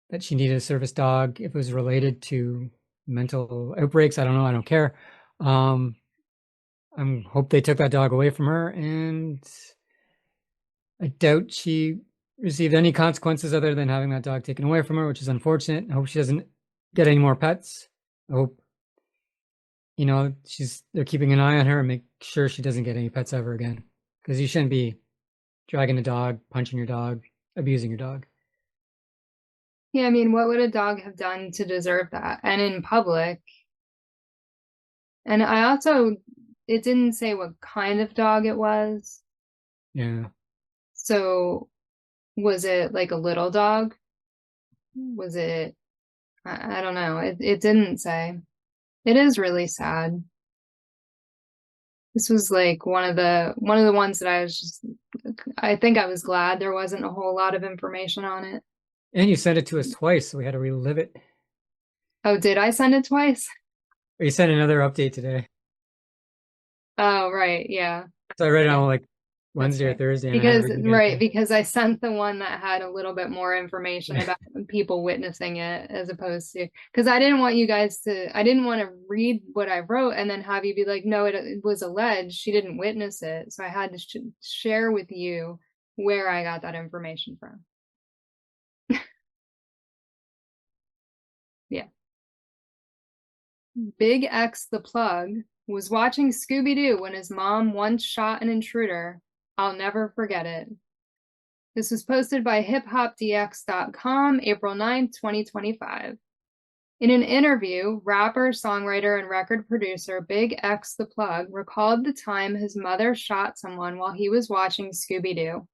D: that she needed a service dog. If it was related to mental outbreaks, I don't know. I don't care. I hope they took that dog away from her, and I doubt she received any consequences other than having that dog taken away from her, which is unfortunate. I hope she doesn't get any more pets. I hope, they're keeping an eye on her and make sure she doesn't get any pets ever again. Because you shouldn't be dragging a dog, punching your dog, abusing your dog.
B: Yeah, I mean, what would a dog have done to deserve that? And in public. And it didn't say what kind of dog it was.
D: Yeah.
B: So was it like a little dog? Was it, I don't know. It didn't say. It is really sad. This was like one of the ones that I think I was glad there wasn't a whole lot of information on it.
D: And you sent it to us twice, so we had to relive it.
B: Oh, did I send it twice?
D: You sent another update today.
B: Oh, right, yeah.
D: So I read it on like Wednesday or Thursday.
B: Because I sent the one that had a little bit more information about people witnessing it, as opposed to, because I didn't want to read what I wrote and then have you be like, no, it was alleged, she didn't witness it. So I had to share with you where I got that information from. Yeah. Big X the Plug was watching Scooby-Doo when his mom once shot an intruder. I'll never forget it. This was posted by hiphopdx.com, April 9th, 2025. In an interview, rapper, songwriter, and record producer Big X the Plug recalled the time his mother shot someone while he was watching Scooby-Doo.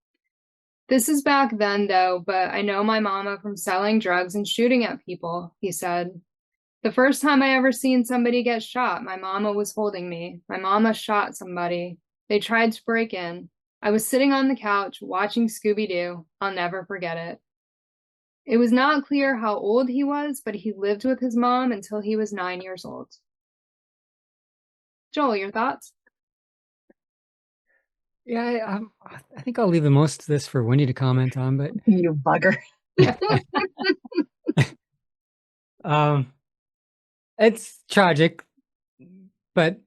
B: This is back then, though, but I know my mama from selling drugs and shooting at people, he said. The first time I ever seen somebody get shot, my mama was holding me. My mama shot somebody. They tried to break in. I was sitting on the couch watching Scooby-Doo. I'll never forget it. It was not clear how old he was, but he lived with his mom until he was 9 years old. Joel, your thoughts?
D: Yeah, I think I'll leave the most of this for Wendy to comment on, but
C: You bugger.
D: it's tragic, but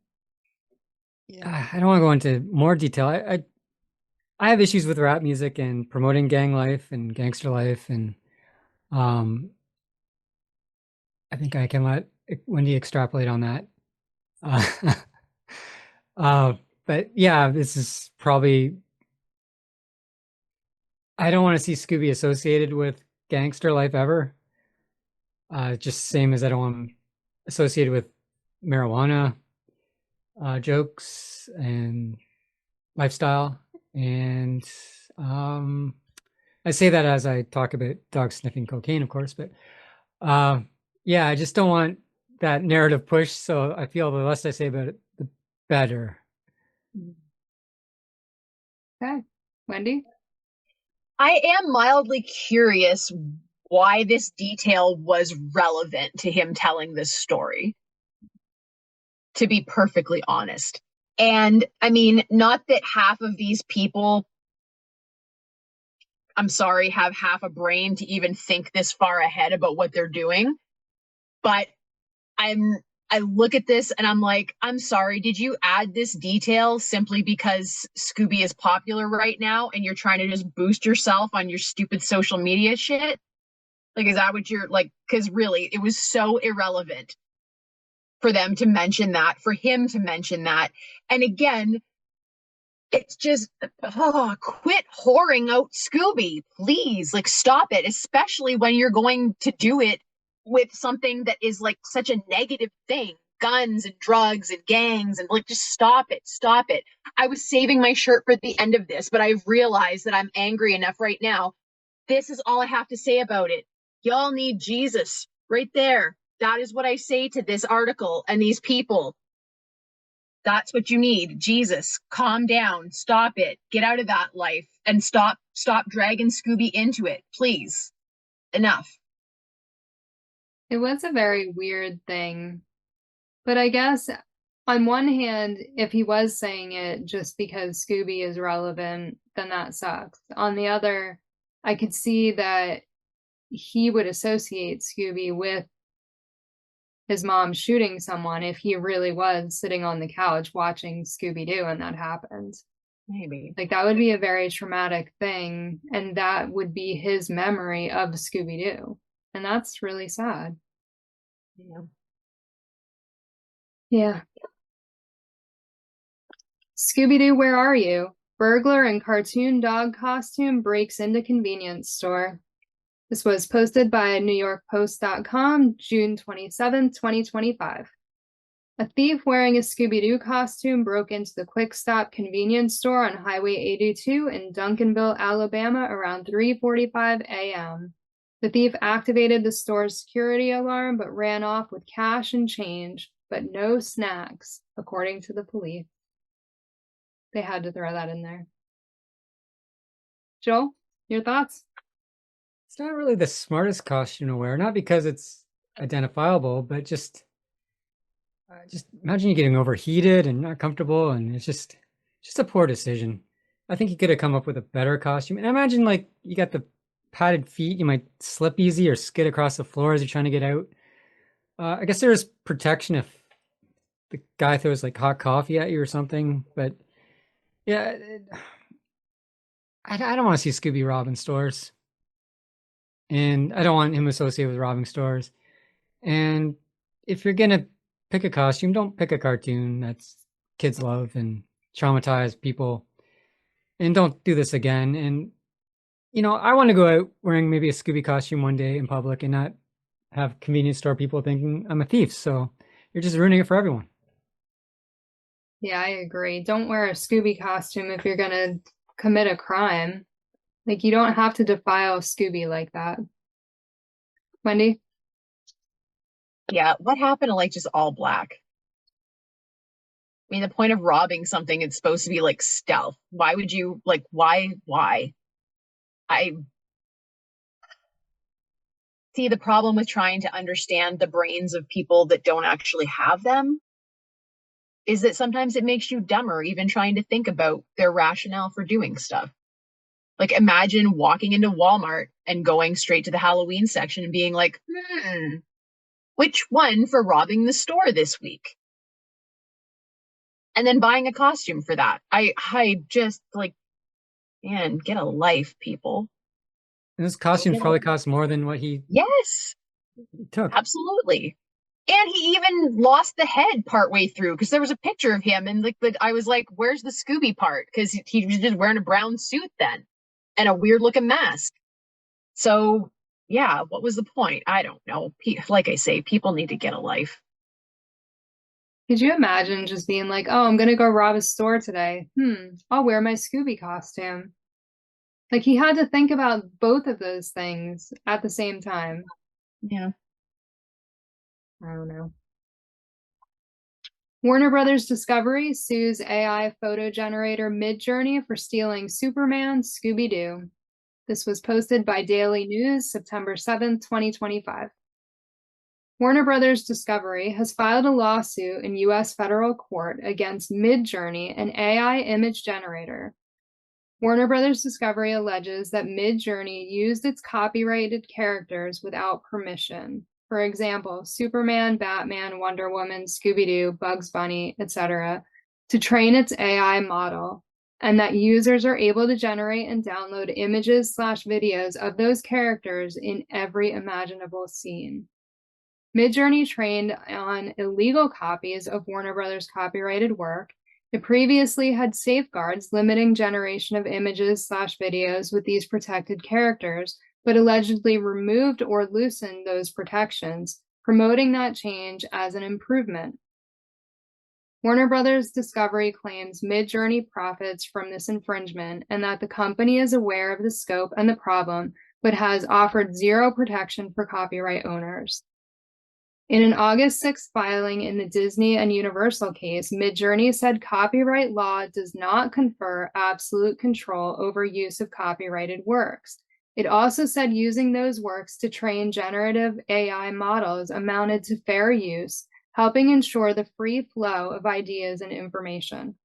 D: I don't want to go into more detail. I have issues with rap music and promoting gang life and gangster life, and I think I can let Wendy extrapolate on that. But yeah, this is probably, I don't want to see Scooby associated with gangster life ever. Just same as I don't want him associated with marijuana jokes and lifestyle. And I say that as I talk about dogs sniffing cocaine, of course, but yeah, I just don't want that narrative push. So I feel the less I say about it, the better.
B: Okay. Wendy?
C: I am mildly curious why this detail was relevant to him telling this story, to be perfectly honest. And I mean, not that half of these people, I'm sorry, have half a brain to even think this far ahead about what they're doing, but I look at this and I'm like, I'm sorry, did you add this detail simply because Scooby is popular right now and you're trying to just boost yourself on your stupid social media shit? Like, is that what you're like? Because really, it was so irrelevant for them to mention that, for him to mention that. And again, it's just, quit whoring out Scooby, please. Like, stop it, especially when you're going to do it with something that is like such a negative thing, guns and drugs and gangs, and like, just stop it, stop it. I was saving my shirt for the end of this, but I've realized that I'm angry enough right now. This is all I have to say about it. Y'all need Jesus right there. That is what I say to this article and these people. That's what you need. Jesus, calm down, stop it, get out of that life, and stop dragging Scooby into it, please. Enough.
B: It was a very weird thing. But I guess on one hand, if he was saying it just because Scooby is relevant, then that sucks. On the other, I could see that he would associate Scooby with his mom shooting someone if he really was sitting on the couch watching Scooby-Doo and that happened.
C: Maybe.
B: Like, that would be a very traumatic thing, and that would be his memory of Scooby-Doo. And that's really sad.
C: Yeah.
B: Yeah. Scooby-Doo, where are you? Burglar in cartoon dog costume breaks into convenience store. This was posted by NewYorkPost.com, June 27, 2025. A thief wearing a Scooby-Doo costume broke into the Quick Stop convenience store on Highway 82 in Duncanville, Alabama around 3:45 a.m. The thief activated the store's security alarm but ran off with cash and change, but no snacks, according to the police. They had to throw that in there. Joel, your thoughts?
D: It's not really the smartest costume to wear, not because it's identifiable, but just imagine you getting overheated and not comfortable, and it's just a poor decision. I think you could have come up with a better costume. And imagine, like, you got the padded feet, you might slip easy or skid across the floor as you're trying to get out. I guess there's protection if the guy throws like hot coffee at you or something, but yeah, I don't want to see Scooby robbing stores. And I don't want him associated with robbing stores. And if you're gonna pick a costume, don't pick a cartoon that's kids love and traumatize people. And don't do this again. And I want to go out wearing maybe a Scooby costume one day in public and not have convenience store people thinking I'm a thief. So you're just ruining it for everyone.
B: Yeah, I agree. Don't wear a Scooby costume if you're gonna commit a crime. Like, you don't have to defile Scooby like that. Wendy?
C: Yeah, what happened to like just all black? I mean, the point of robbing something, it's supposed to be like stealth. Why would you like why? I see the problem with trying to understand the brains of people that don't actually have them is that sometimes it makes you dumber even trying to think about their rationale for doing stuff. Like imagine walking into Walmart and going straight to the Halloween section and being like, which one for robbing the store this week? And then buying a costume for that. I just like, man, get a life, people.
D: And this costume probably cost more than what he
C: Yes,
D: took.
C: absolutely. And he even lost the head partway through because there was a picture of him and like, but I was like, where's the Scooby part? Because he was just wearing a brown suit then and a weird looking mask. So yeah, what was the point? I don't know. Like I say, people need to get a life.
B: Could you imagine just being like, oh, I'm gonna go rob a store today. I'll wear my Scooby costume. Like, he had to think about both of those things at the same time.
C: Yeah.
B: I don't know. Warner Brothers Discovery sues AI photo generator Midjourney for stealing Superman Scooby-Doo. This was posted by Daily News, September 7th, 2025. Warner Brothers Discovery has filed a lawsuit in U.S. federal court against Midjourney, an AI image generator. Warner Brothers Discovery alleges that Midjourney used its copyrighted characters without permission. For example, Superman, Batman, Wonder Woman, Scooby-Doo, Bugs Bunny, etc., to train its AI model, and that users are able to generate and download images/videos of those characters in every imaginable scene. Midjourney trained on illegal copies of Warner Brothers copyrighted work. It previously had safeguards limiting generation of images/videos with these protected characters, but allegedly removed or loosened those protections, promoting that change as an improvement. Warner Brothers Discovery claims Midjourney profits from this infringement and that the company is aware of the scope and the problem, but has offered zero protection for copyright owners. In an August 6th filing in the Disney and Universal case, Midjourney said copyright law does not confer absolute control over use of copyrighted works. It also said using those works to train generative AI models amounted to fair use, helping ensure the free flow of ideas and information.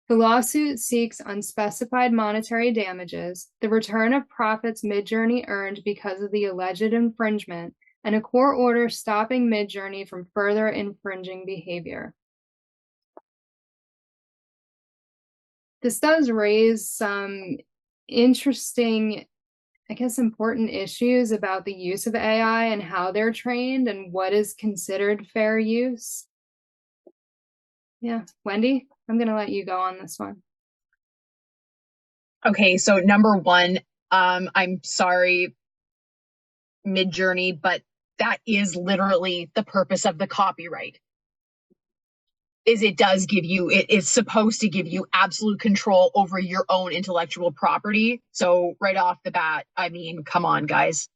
B: The lawsuit seeks unspecified monetary damages, the return of profits Midjourney earned because of the alleged infringement, and a court order stopping Midjourney from further infringing behavior. This does raise some interesting, I guess, important issues about the use of AI and how they're trained and what is considered fair use. Yeah, Wendy, I'm going to let you go on this one.
C: Okay, so number one, I'm sorry, Midjourney, but that is literally the purpose of the copyright. Is it does give you, it is supposed to give you absolute control over your own intellectual property. So right off the bat, I mean, come on, guys.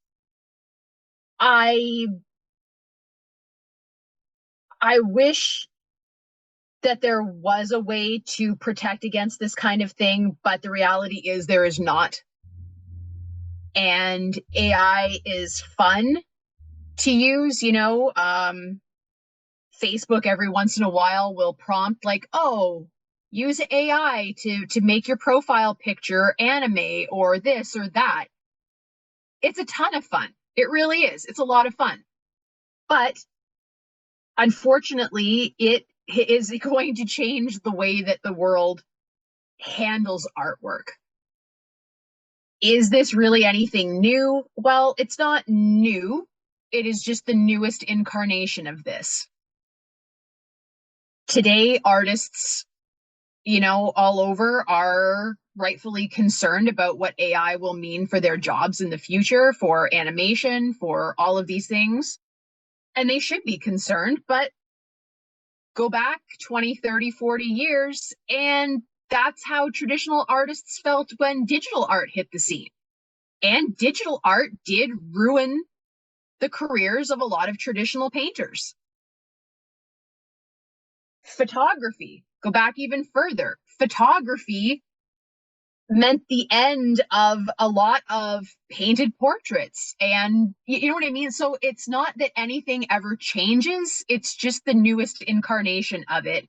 C: I wish that there was a way to protect against this kind of thing, but the reality is there is not. And AI is fun to use, you know. Facebook every once in a while will prompt like, oh, use AI to make your profile picture anime or this or that. It's a ton of fun. It really is. It's a lot of fun. But unfortunately, it is going to change the way that the world handles artwork. Is this really anything new? Well, it's not new. It is just the newest incarnation of this. Today, artists, you know, all over are rightfully concerned about what AI will mean for their jobs in the future, for animation, for all of these things. And they should be concerned, but go back 20, 30, 40 years and that's how traditional artists felt when digital art hit the scene. And digital art did ruin the careers of a lot of traditional painters. Photography, go back even further. Photography meant the end of a lot of painted portraits. And you know what I mean? So it's not that anything ever changes, it's just the newest incarnation of it.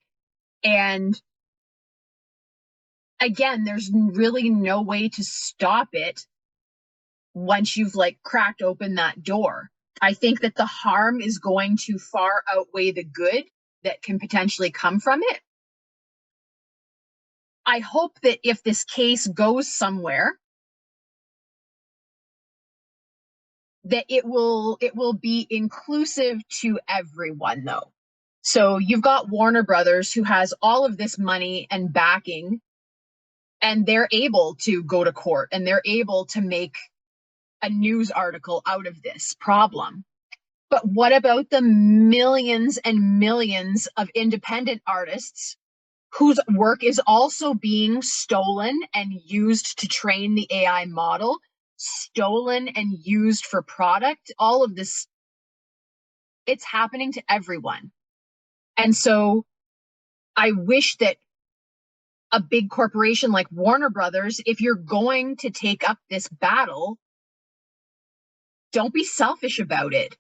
C: And again, there's really no way to stop it once you've like cracked open that door. I think that the harm is going to far outweigh the good that can potentially come from it. I hope that if this case goes somewhere, that it will be inclusive to everyone, though. So you've got Warner Brothers, who has all of this money and backing, and they're able to go to court and they're able to make a news article out of this problem. But what about the millions and millions of independent artists whose work is also being stolen and used to train the AI model, stolen and used for product? All of this, it's happening to everyone. And so I wish that a big corporation like Warner Brothers, if you're going to take up this battle, don't be selfish about it.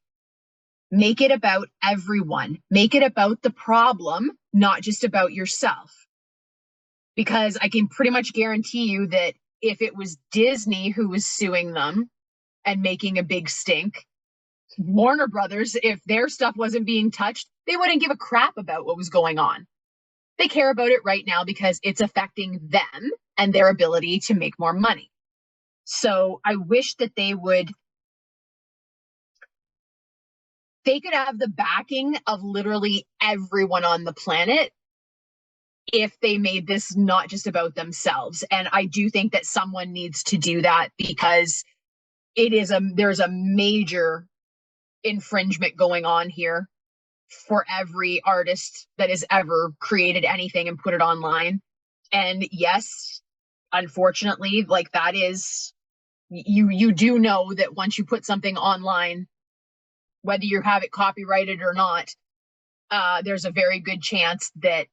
C: Make it about everyone. Make it about the problem, not just about yourself. Because I can pretty much guarantee you that if it was Disney who was suing them and making a big stink, Warner Brothers, if their stuff wasn't being touched, they wouldn't give a crap about what was going on. They care about it right now because it's affecting them and their ability to make more money. So I wish that they could have the backing of literally everyone on the planet if they made this not just about themselves. And I do think that someone needs to do that, because there's a major infringement going on here for every artist that has ever created anything and put it online. And yes, unfortunately, like that is, you do know that once you put something online, whether you have it copyrighted or not, there's a very good chance that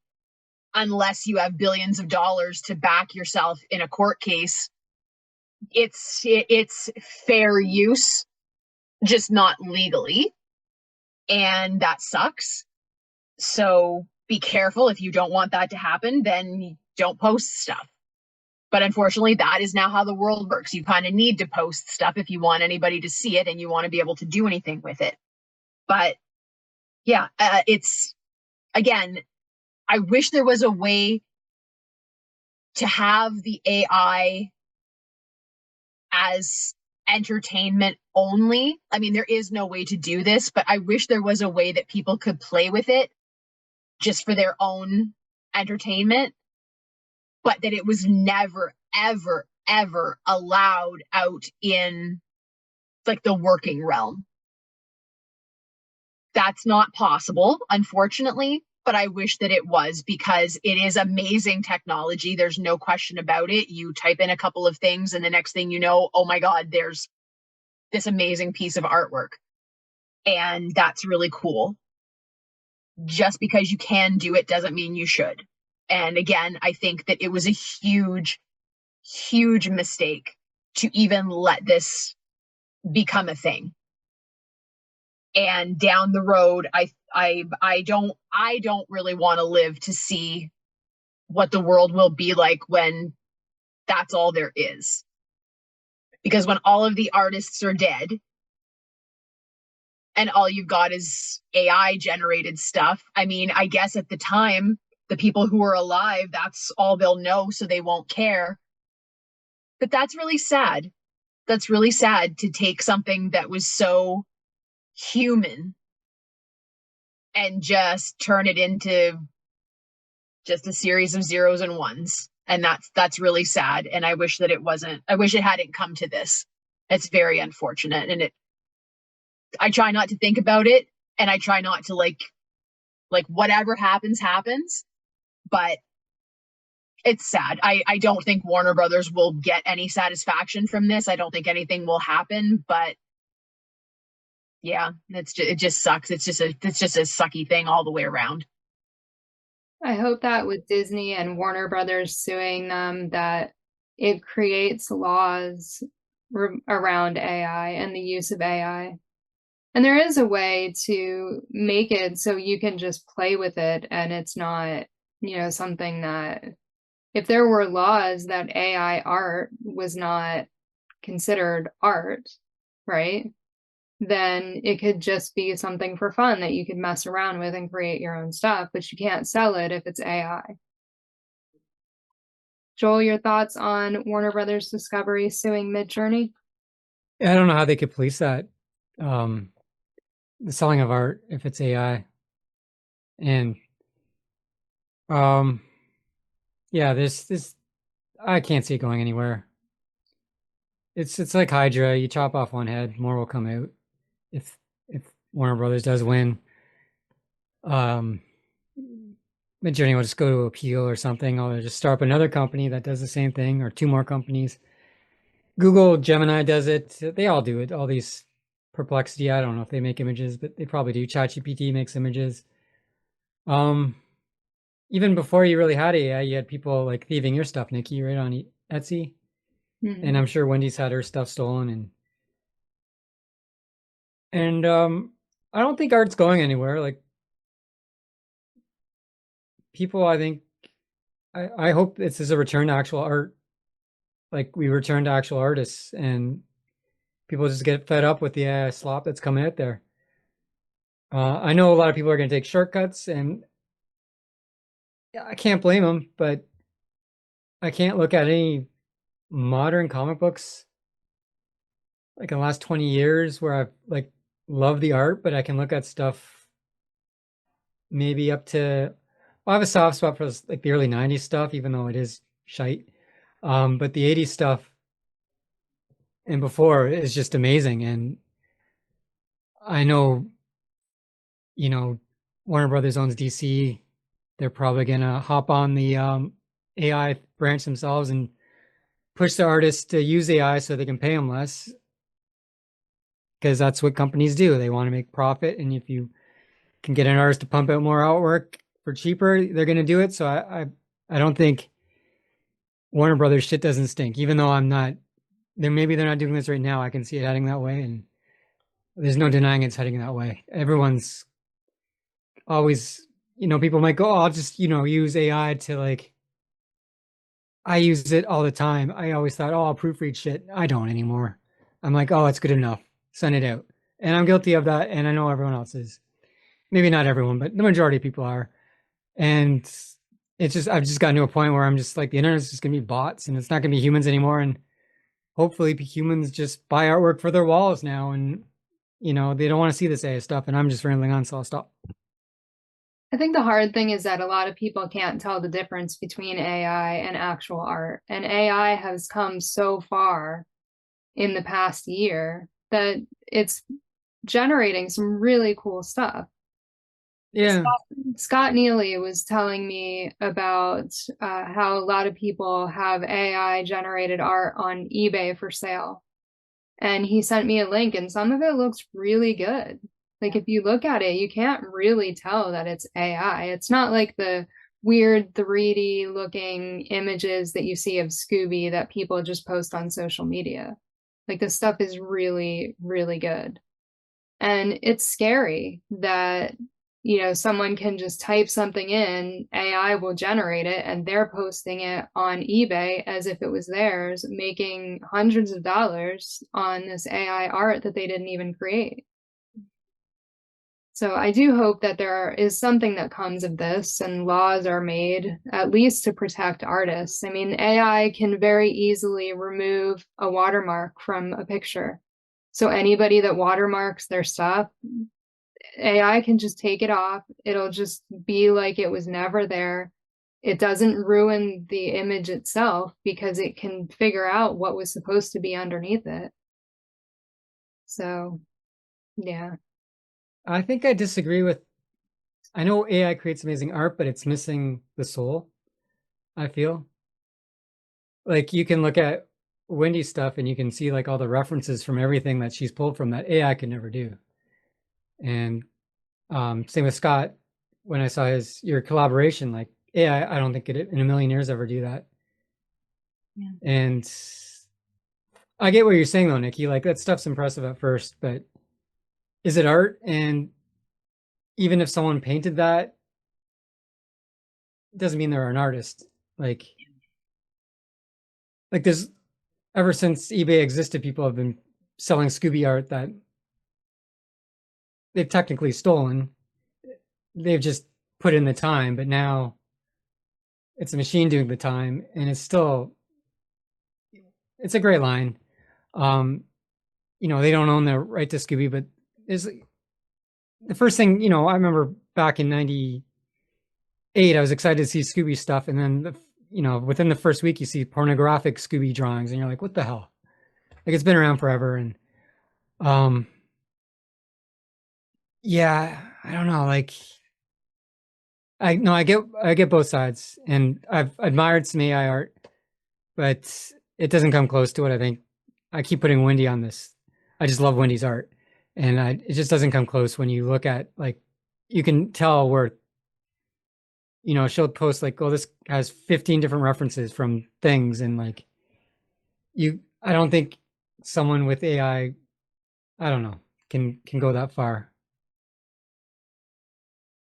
C: unless you have billions of dollars to back yourself in a court case, it's fair use, just not legally. And that sucks. So be careful. If you don't want that to happen, then don't post stuff. But unfortunately, that is now how the world works. You kind of need to post stuff if you want anybody to see it and you want to be able to do anything with it. But yeah, it's, again, I wish there was a way to have the AI as entertainment only. I mean, there is no way to do this, but I wish there was a way that people could play with it just for their own entertainment, but that it was never, ever, ever allowed out in like the working realm. That's not possible, unfortunately, but I wish that it was, because it is amazing technology. There's no question about it. You type in a couple of things and the next thing you know, oh my God, there's this amazing piece of artwork. And that's really cool. Just because you can do it doesn't mean you should. And again, I think that it was a huge, huge mistake to even let this become a thing. And down the road, I don't really want to live to see what the world will be like when that's all there is. Because when all of the artists are dead and all you've got is AI generated stuff, I mean, I guess at the time, the people who are alive, that's all they'll know, so they won't care. But that's really sad. That's really sad to take something that was so human and just turn it into just a series of zeros and ones. And that's really sad. And I wish that it wasn't. I wish it hadn't come to this. It's very unfortunate. And I try not to think about it, and I try not to like whatever happens, happens. But it's sad. I don't think Warner Brothers will get any satisfaction from this. I don't think anything will happen, but yeah, it just sucks. It's just a sucky thing all the way around.
B: I hope that with Disney and Warner Brothers suing them, that it creates laws around AI and the use of AI. And there is a way to make it so you can just play with it and it's not, something that, if there were laws that AI art was not considered art, right? Then it could just be something for fun that you could mess around with and create your own stuff, but you can't sell it if it's AI. Joel, your thoughts on Warner Brothers Discovery suing Midjourney?
D: I don't know how they could police that. The selling of art if it's AI. And yeah, this I can't see it going anywhere. It's like Hydra. You chop off one head, more will come out. If Warner Brothers does win, Midjourney will just go to appeal or something, or they'll just start up another company that does the same thing, or two more companies. Google Gemini does it. They all do it. All these Perplexity, I don't know if they make images, but they probably do. ChatGPT makes images. Even before you really had AI, you had people like thieving your stuff, Nikki, right on Etsy.
B: Mm-hmm.
D: And I'm sure Wendy's had her stuff stolen, and I don't think art's going anywhere. Like, people, I think, I hope this is a return to actual art. Like, we return to actual artists, and people just get fed up with the slop that's coming out there. I know a lot of people are going to take shortcuts, and I can't blame them, but I can't look at any modern comic books like in the last 20 years where I've like loved the art, but I can look at stuff maybe up to, well, I have a soft spot for like the early 90s stuff, even though it is shite. But the 80s stuff and before is just amazing. And I know, Warner Brothers owns DC. They're probably gonna hop on the AI branch themselves and push the artists to use AI so they can pay them less, because that's what companies do. They want to make profit, and if you can get an artist to pump out more artwork for cheaper, they're going to do it. So I don't think Warner Brothers shit doesn't stink, even though I'm not. Maybe they're not doing this right now. I can see it heading that way, and there's no denying it's heading that way. Everyone's always, people might go, "Oh, I'll just, use AI to like." I use it all the time. I always thought, "Oh, I'll proofread shit." I don't anymore. I'm like, "Oh, it's good enough. Send it out." And I'm guilty of that, and I know everyone else is. Maybe not everyone, but the majority of people are. And it's just, I've just gotten to a point where I'm just like, the internet's just gonna be bots, and it's not gonna be humans anymore. And hopefully humans just buy artwork for their walls now, and they don't want to see this AI stuff. And I'm just rambling on, so I'll stop.
B: I think the hard thing is that a lot of people can't tell the difference between AI and actual art. And AI has come so far in the past year that it's generating some really cool stuff.
D: Yeah.
B: Scott Neely was telling me about how a lot of people have AI generated art on eBay for sale. And he sent me a link, and some of it looks really good. Like, if you look at it, you can't really tell that it's AI. It's not like the weird 3D looking images that you see of Scooby that people just post on social media. Like, this stuff is really, really good. And it's scary that, someone can just type something in, AI will generate it, and they're posting it on eBay as if it was theirs, making hundreds of dollars on this AI art that they didn't even create. So I do hope that there is something that comes of this, and laws are made at least to protect artists. I mean, AI can very easily remove a watermark from a picture. So anybody that watermarks their stuff, AI can just take it off. It'll just be like it was never there. It doesn't ruin the image itself because it can figure out what was supposed to be underneath it. So, yeah.
D: I think I disagree with, I know AI creates amazing art, but it's missing the soul, I feel. like you can look at Wendy stuff and you can see like all the references from everything that she's pulled from that AI could never do. And same with Scott, when I saw your collaboration, like AI, I don't think it in a million years ever do that.
B: Yeah.
D: And I get what you're saying though, Nikki, like that stuff's impressive at first, but is it art? And even if someone painted that, it doesn't mean they're an artist. Like there's, ever since eBay existed, people have been selling Scooby art that they've technically stolen. They've just put in the time, but now it's a machine doing the time, and it's a gray line. They don't own the right to Scooby, but is the first thing, I remember back in 98, I was excited to see Scooby stuff. And then, within the first week, you see pornographic Scooby drawings and you're like, what the hell? Like it's been around forever. And, yeah, I don't know. Like, I get both sides, and I've admired some AI art, but it doesn't come close to what I think. I keep putting Wendy on this. I just love Wendy's art, and it just doesn't come close when you look at, like, you can tell where, she'll post like, oh, this has 15 different references from things, and like I don't think someone with AI, I don't know, can go that far.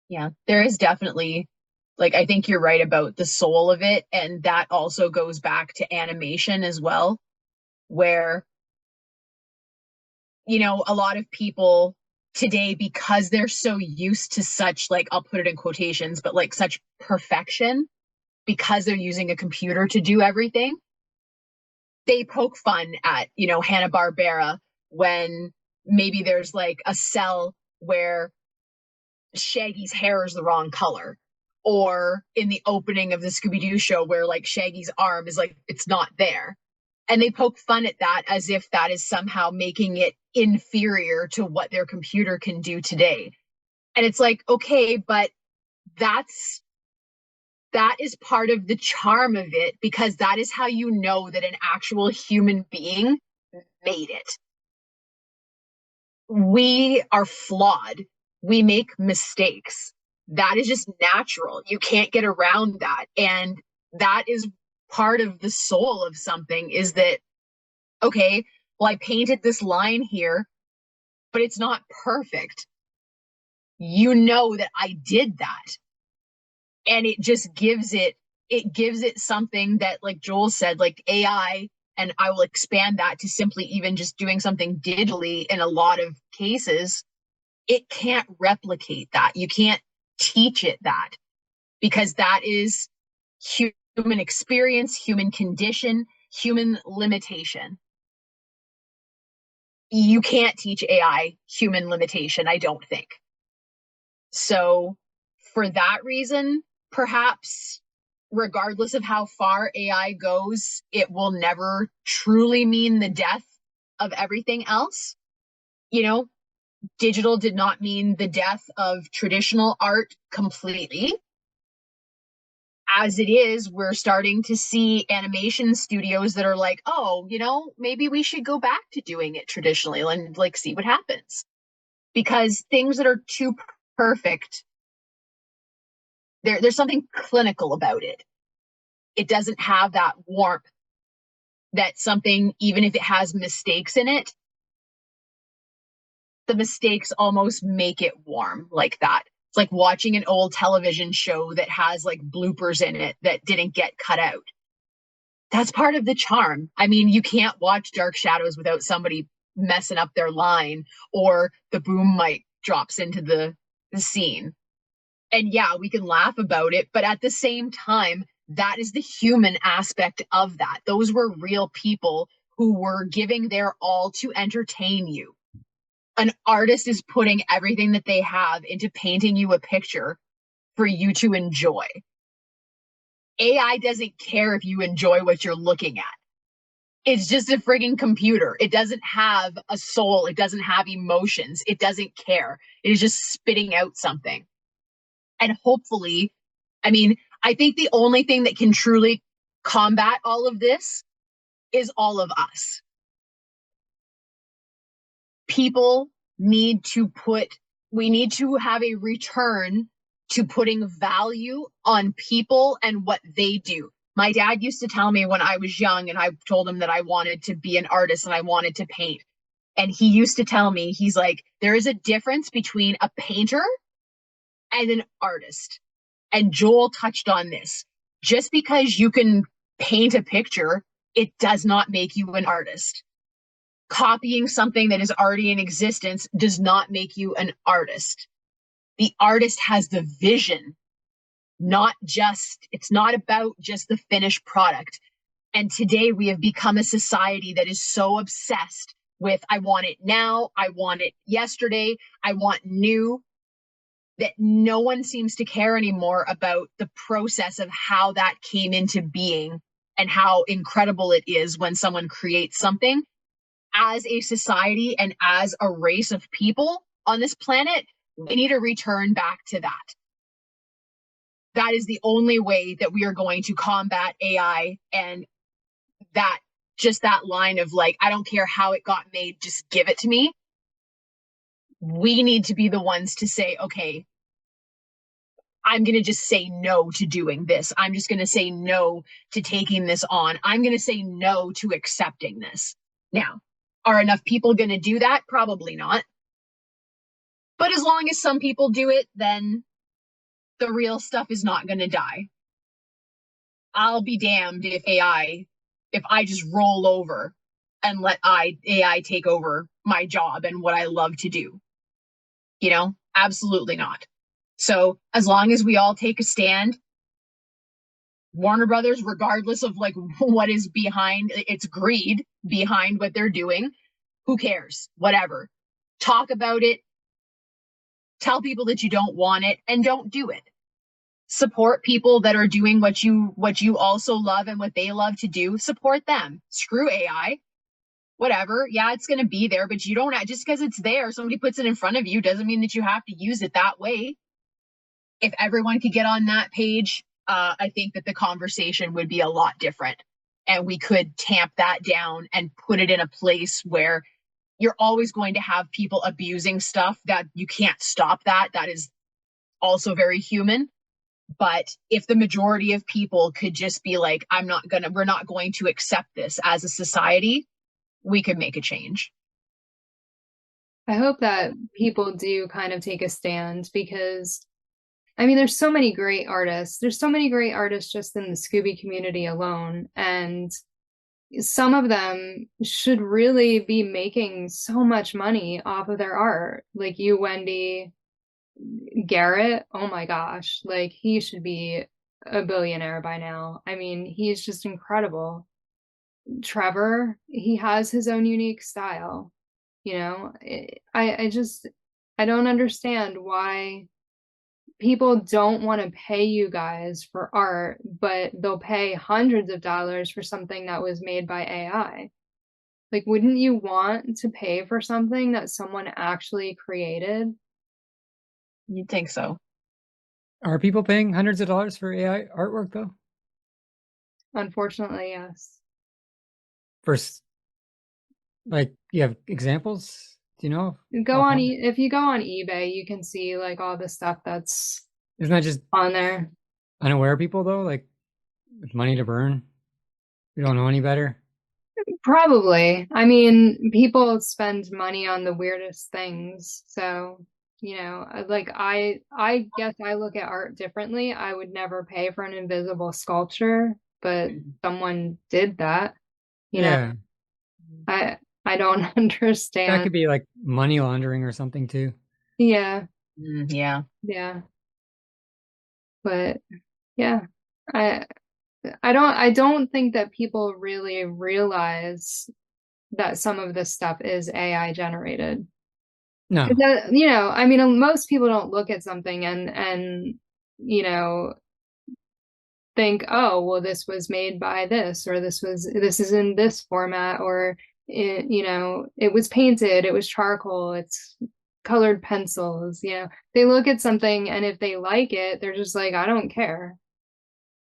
C: Yeah, there is definitely, like, I think you're right about the soul of it. And that also goes back to animation as well, where, a lot of people today, because they're so used to such, like, I'll put it in quotations, but like such perfection, because they're using a computer to do everything, they poke fun at, Hanna-Barbera when maybe there's like a cell where Shaggy's hair is the wrong color, or in the opening of the Scooby-Doo show where like Shaggy's arm is like, it's not there. And they poke fun at that as if that is somehow making it inferior to what their computer can do today. And it's like, okay, but that is part of the charm of it, because that is how you know that an actual human being made it. We are flawed. We make mistakes. That is just natural. You can't get around that. And that is part of the soul of something, is that, okay, well, I painted this line here, but it's not perfect. You know that I did that. And it just gives it something that, like Joel said, like AI, and I will expand that to simply even just doing something digitally in a lot of cases, it can't replicate that. You can't teach it that, because that is human experience, human condition, human limitation. You can't teach AI human limitation, I don't think. So for that reason, perhaps, regardless of how far AI goes, it will never truly mean the death of everything else. Digital did not mean the death of traditional art completely. As it is, we're starting to see animation studios that are like, oh, maybe we should go back to doing it traditionally and like see what happens. Because things that are too perfect, there's something clinical about it. It doesn't have that warmth that something, even if it has mistakes in it, the mistakes almost make it warm like that. It's like watching an old television show that has like bloopers in it that didn't get cut out. That's part of the charm. I mean, you can't watch Dark Shadows without somebody messing up their line, or the boom mic drops into the scene. And yeah, we can laugh about it, but at the same time, that is the human aspect of that. Those were real people who were giving their all to entertain you. An artist is putting everything that they have into painting you a picture for you to enjoy. AI doesn't care if you enjoy what you're looking at. It's just a frigging computer. It doesn't have a soul. It doesn't have emotions. It doesn't care. It is just spitting out something. And hopefully, I mean, I think the only thing that can truly combat all of this is all of us. People need to we need to have a return to putting value on people and what they do. My dad used to tell me when I was young and I told him that I wanted to be an artist and I wanted to paint. And he used to tell me, he's like, there is a difference between a painter and an artist. And Joel touched on this. Just because you can paint a picture, it does not make you an artist. Copying something that is already in existence does not make you an artist. The artist has the vision, it's not about just the finished product. And today we have become a society that is so obsessed with, I want it now, I want it yesterday, I want new, that no one seems to care anymore about the process of how that came into being and how incredible it is when someone creates something. As a society and as a race of people on this planet, we need to return back to that. That is the only way that we are going to combat AI, and that line of like, I don't care how it got made, just give it to me. We need to be the ones to say, okay, I'm going to just say no to doing this. I'm just going to say no to taking this on. I'm going to say no to accepting this. Now, are enough people going to do that? Probably not. But as long as some people do it, then the real stuff is not going to die. I'll be damned if I just roll over and let AI take over my job and what I love to do. You know, absolutely not. So as long as we all take a stand, Warner Brothers, regardless of like what is behind, it's greed behind what they're doing. Who cares? Whatever. Talk about it. Tell people that you don't want it and don't do it. Support people that are doing what you also love and what they love to do. Support them. Screw AI. Whatever. Yeah, it's going to be there, but you don't, just because it's there, somebody puts it in front of you doesn't mean that you have to use it that way. If everyone could get on that page, I think that the conversation would be a lot different, and we could tamp that down and put it in a place where you're always going to have people abusing stuff that you can't stop. That is also very human. But if the majority of people could just be like, we're not going to accept this as a society, we could make a change.
B: I hope that people do kind of take a stand, because I mean, there's so many great artists. There's so many great artists just in the Scooby community alone. And some of them should really be making so much money off of their art. Like you, Wendy, Garrett, oh my gosh, like he should be a billionaire by now. I mean, he's just incredible. Trevor, he has his own unique style. You know, I don't understand why people don't want to pay you guys for art, but they'll pay hundreds of dollars for something that was made by AI. Like, wouldn't you want to pay for something that someone actually created?
C: You'd think so.
D: Are people paying hundreds of dollars for AI artwork though?
B: Unfortunately, yes.
D: First, like, you have examples? Do you know?
B: If you go on eBay, you can see like all the stuff that's
D: isn't that just
B: on there.
D: Unaware people though, like with money to burn? We don't know any better.
B: Probably. I mean, people spend money on the weirdest things. So, you know, like I guess I look at art differently. I would never pay for an invisible sculpture, but someone did that. You know, I don't understand.
D: That could be like money laundering or something too.
B: Yeah.
C: Yeah.
B: Yeah. But yeah, I don't think that people really realize that some of this stuff is AI generated.
D: No.
B: That, you know, I mean, most people don't look at something and you know, think, oh, well, this was made by this, or this is in this format, or it, you know, it was painted, it was charcoal, it's colored pencils. You know, they look at something and if they like it, they're just like, I don't care.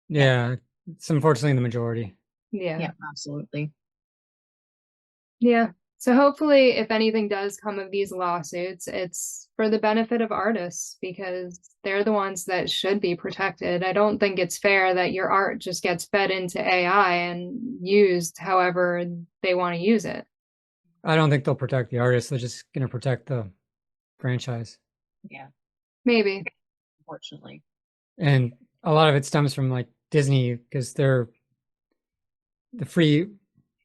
D: Yeah. It's unfortunately the majority.
C: Yeah, absolutely.
B: Yeah. So hopefully, if anything does come of these lawsuits, it's for the benefit of artists because they're the ones that should be protected. I don't think it's fair that your art just gets fed into AI and used however they want to use it.
D: I don't think they'll protect the artists. They're just going to protect the franchise.
C: Yeah,
B: Maybe.
C: unfortunately.
D: And a lot of it stems from like Disney because they're the free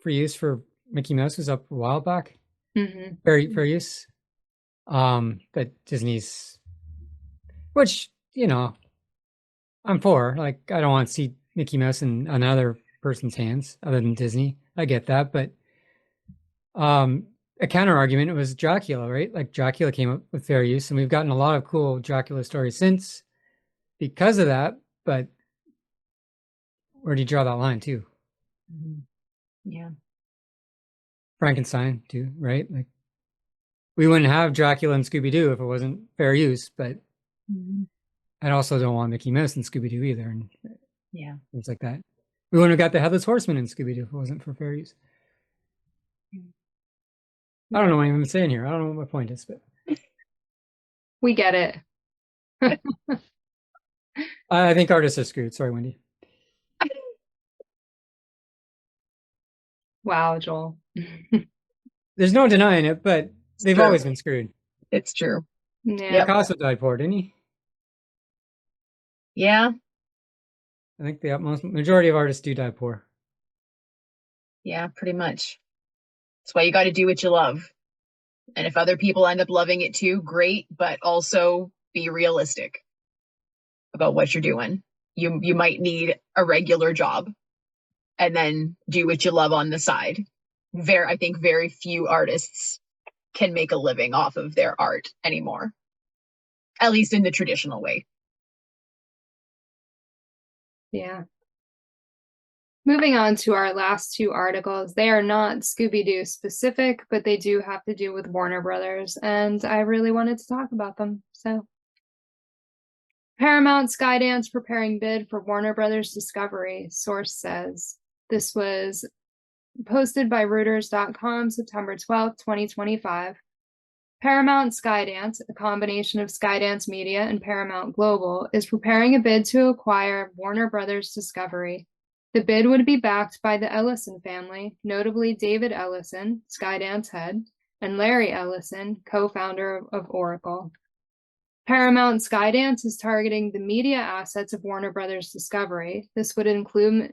D: use for Mickey Mouse was up a while back.
B: Mm-hmm.
D: Fair use. But Disney's, which, you know, I'm for. Like, I don't want to see Mickey Mouse in another person's hands other than Disney. I get that, but a counter argument was Dracula, right? Like Dracula came up with fair use, and we've gotten a lot of cool Dracula stories since because of that. But where do you draw that line too?
C: Yeah.
D: Frankenstein too, right? Like we wouldn't have Dracula and Scooby-Doo if it wasn't fair use, but I also don't want Mickey Mouse and Scooby-Doo either, and
C: Yeah.
D: things like that. We wouldn't have got the Headless Horseman in Scooby-Doo if it wasn't for fair use. I don't know what I'm even saying here. I don't know what my point is, but
B: We get it.
D: I think artists are screwed. Sorry, Wendy.
B: Wow, Joel.
D: There's no denying it, but they've
C: true.
D: always been screwed.
C: It's true.
B: Yeah.
D: Picasso died poor, didn't he?
C: Yeah.
D: I think the majority of artists do die poor.
C: Yeah, pretty much. That's why you got to do what you love. And if other people end up loving it too, great, but also be realistic about what you're doing. You might need a regular job and then do what you love on the side. I think very few artists can make a living off of their art anymore, at least in the traditional way.
B: Yeah. Moving on to our last two articles. They are not Scooby-Doo specific, but they do have to do with Warner Brothers, and I really wanted to talk about them. So, Paramount Skydance preparing bid for Warner Brothers Discovery, source says. This was posted by Reuters.com, September 12th, 2025. Paramount Skydance, a combination of Skydance Media and Paramount Global, is preparing a bid to acquire Warner Brothers Discovery. The bid would be backed by the Ellison family, notably David Ellison, Skydance head, and Larry Ellison, co-founder of Oracle. Paramount Skydance is targeting the media assets of Warner Brothers Discovery. This would include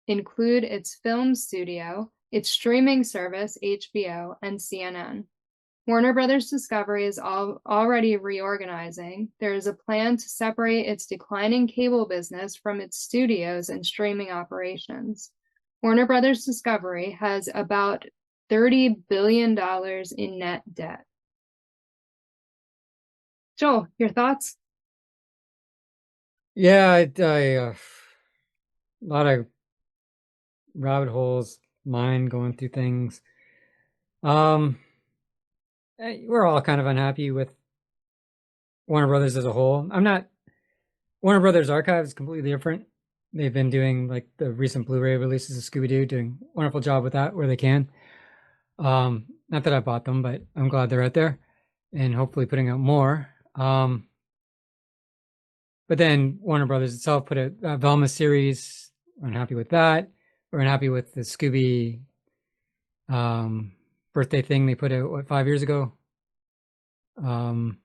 B: its film studio, its streaming service, HBO, and CNN. Warner Brothers Discovery is already reorganizing. There is a plan to separate its declining cable business from its studios and streaming operations. Warner Brothers Discovery has about $30 billion in net debt. Joel, your thoughts?
D: Yeah, a lot of rabbit holes, mind going through things. We're all kind of unhappy with Warner Brothers as a whole. Warner Brothers Archive is completely different. They've been doing like the recent Blu-ray releases of Scooby-Doo, doing a wonderful job with that where they can. Not that I bought them, but I'm glad they're out there and hopefully putting out more. But then Warner Brothers itself put a Velma series. We're unhappy with that. We're unhappy with the Scooby birthday thing they put out, 5 years ago? 4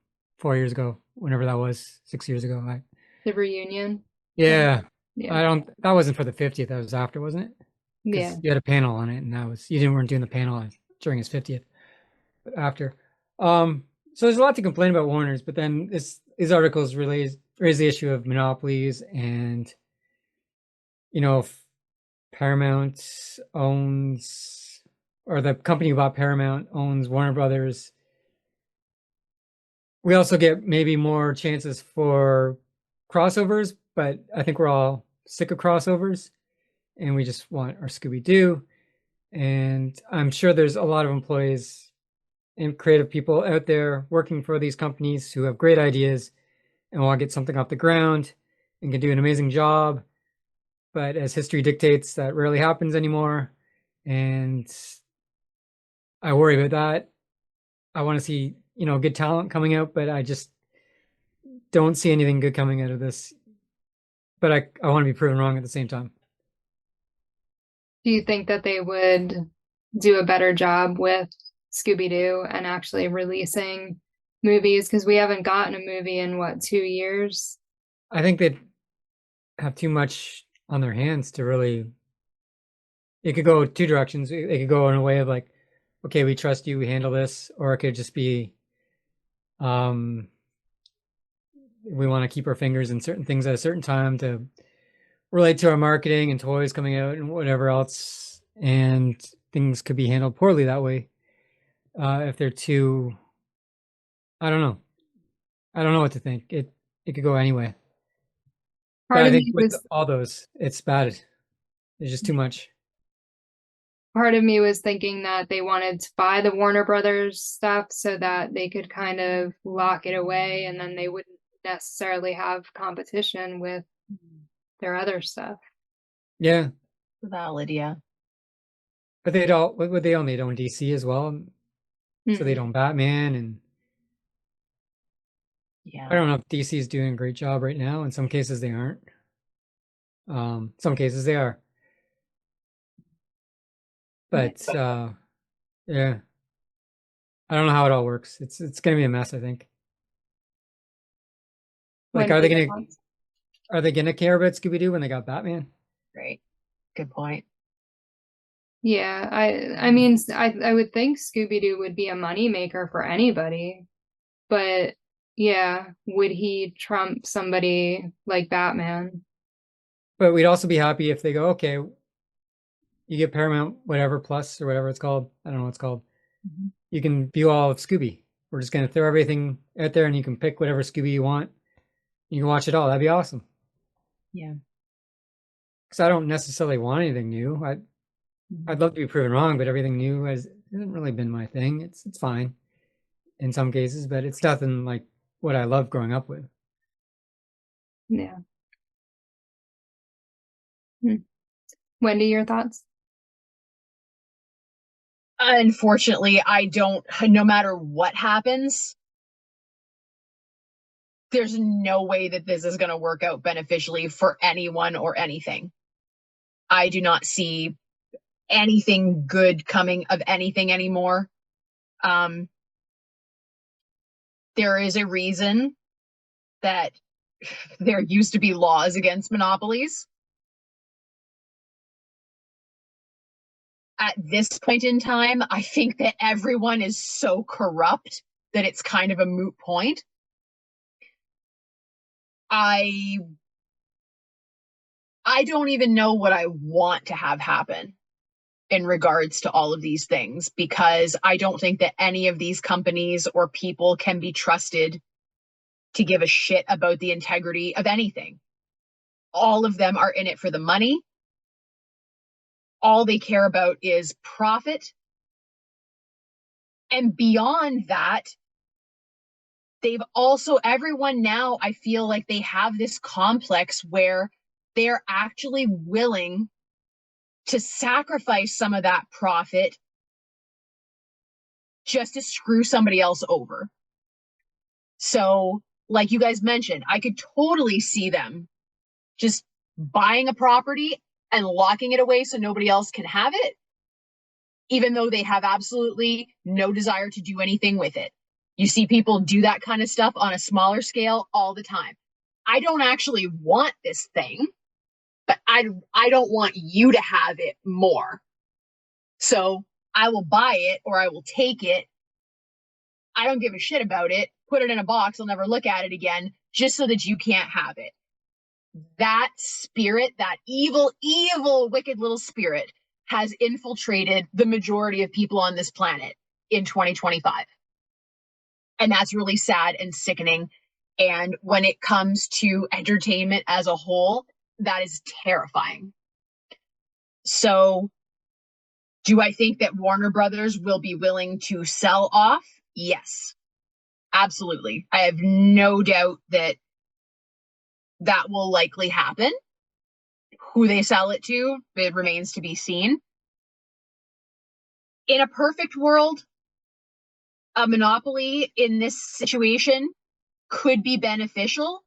D: years ago, whenever that was, 6 years ago.
B: The reunion?
D: Yeah.
B: Yeah.
D: That wasn't for the 50th, that was after, wasn't it?
B: Yeah.
D: You had a panel on it, and weren't doing the panel during his 50th, but after. So there's a lot to complain about Warner's, but then these articles raise the issue of monopolies and, if Paramount owns, or the company who bought Paramount owns Warner Brothers, we also get maybe more chances for crossovers, but I think we're all sick of crossovers and we just want our Scooby-Doo. And I'm sure there's a lot of employees and creative people out there working for these companies who have great ideas and want to get something off the ground and can do an amazing job. but as history dictates, that rarely happens anymore. And I worry about that. I want to see, good talent coming out, but I just don't see anything good coming out of this. But I want to be proven wrong at the same time.
B: Do you think that they would do a better job with Scooby-Doo and actually releasing movies? Because we haven't gotten a movie in, what, 2 years?
D: I think they have too much on their hands to really. It could go two directions. It could go in a way of like, okay, we trust you, we handle this, or it could just be, we want to keep our fingers in certain things at a certain time to relate to our marketing and toys coming out and whatever else, and things could be handled poorly that way. If they're too, I don't know. I don't know what to think. It could go anyway. But I think with all those, it's bad. There's just too much.
B: Part of me was thinking that they wanted to buy the Warner Brothers stuff so that they could kind of lock it away, and then they wouldn't necessarily have competition with their other stuff.
D: Yeah.
C: Valid, yeah.
D: But they don't, would they own? They own DC as well. So they own Batman, and
C: yeah.
D: I don't know if DC is doing a great job right now. In some cases they aren't. Some cases they are. But yeah. I don't know how it all works. It's gonna be a mess, I think. Like, are they gonna care about Scooby-Doo when they got Batman?
C: Right. Good point.
B: Yeah, I mean, I would think Scooby-Doo would be a moneymaker for anybody, but yeah, would he trump somebody like Batman?
D: But we'd also be happy if they go, okay, you get Paramount whatever plus or whatever it's called. I don't know what it's called. You can view all of Scooby. We're just gonna throw everything out there, and you can pick whatever Scooby you want. You can watch it all. That'd be awesome.
C: Yeah.
D: Because I don't necessarily want anything new. I'd love to be proven wrong, but everything new hasn't really been my thing. It's fine in some cases, but it's nothing like what I loved growing up with.
B: Yeah. Wendy, your thoughts?
C: Unfortunately, I don't, no matter what happens, there's no way that this is going to work out beneficially for anyone or anything. I do not see anything good coming of anything anymore. There is a reason that there used to be laws against monopolies. At this point in time, I think that everyone is so corrupt that it's kind of a moot point. I don't even know what I want to have happen in regards to all of these things, because I don't think that any of these companies or people can be trusted to give a shit about the integrity of anything. All of them are in it for the money. All they care about is profit. And beyond that, they've also, everyone now, I feel like they have this complex where they're actually willing to sacrifice some of that profit just to screw somebody else over. So, like you guys mentioned, I could totally see them just buying a property and locking it away so nobody else can have it, even though they have absolutely no desire to do anything with it. You see people do that kind of stuff on a smaller scale all the time. I don't actually want this thing, but I don't want you to have it more. So I will buy it, or I will take it. I don't give a shit about it. Put it in a box. I'll never look at it again, just so that you can't have it. That spirit, that evil, evil, wicked little spirit, has infiltrated the majority of people on this planet in 2025. And that's really sad and sickening. And when it comes to entertainment as a whole, that is terrifying. So, do I think that Warner Brothers will be willing to sell off? Yes, absolutely. I have no doubt that that will likely happen. Who they sell it to, it remains to be seen. In a perfect world, a monopoly in this situation could be beneficial.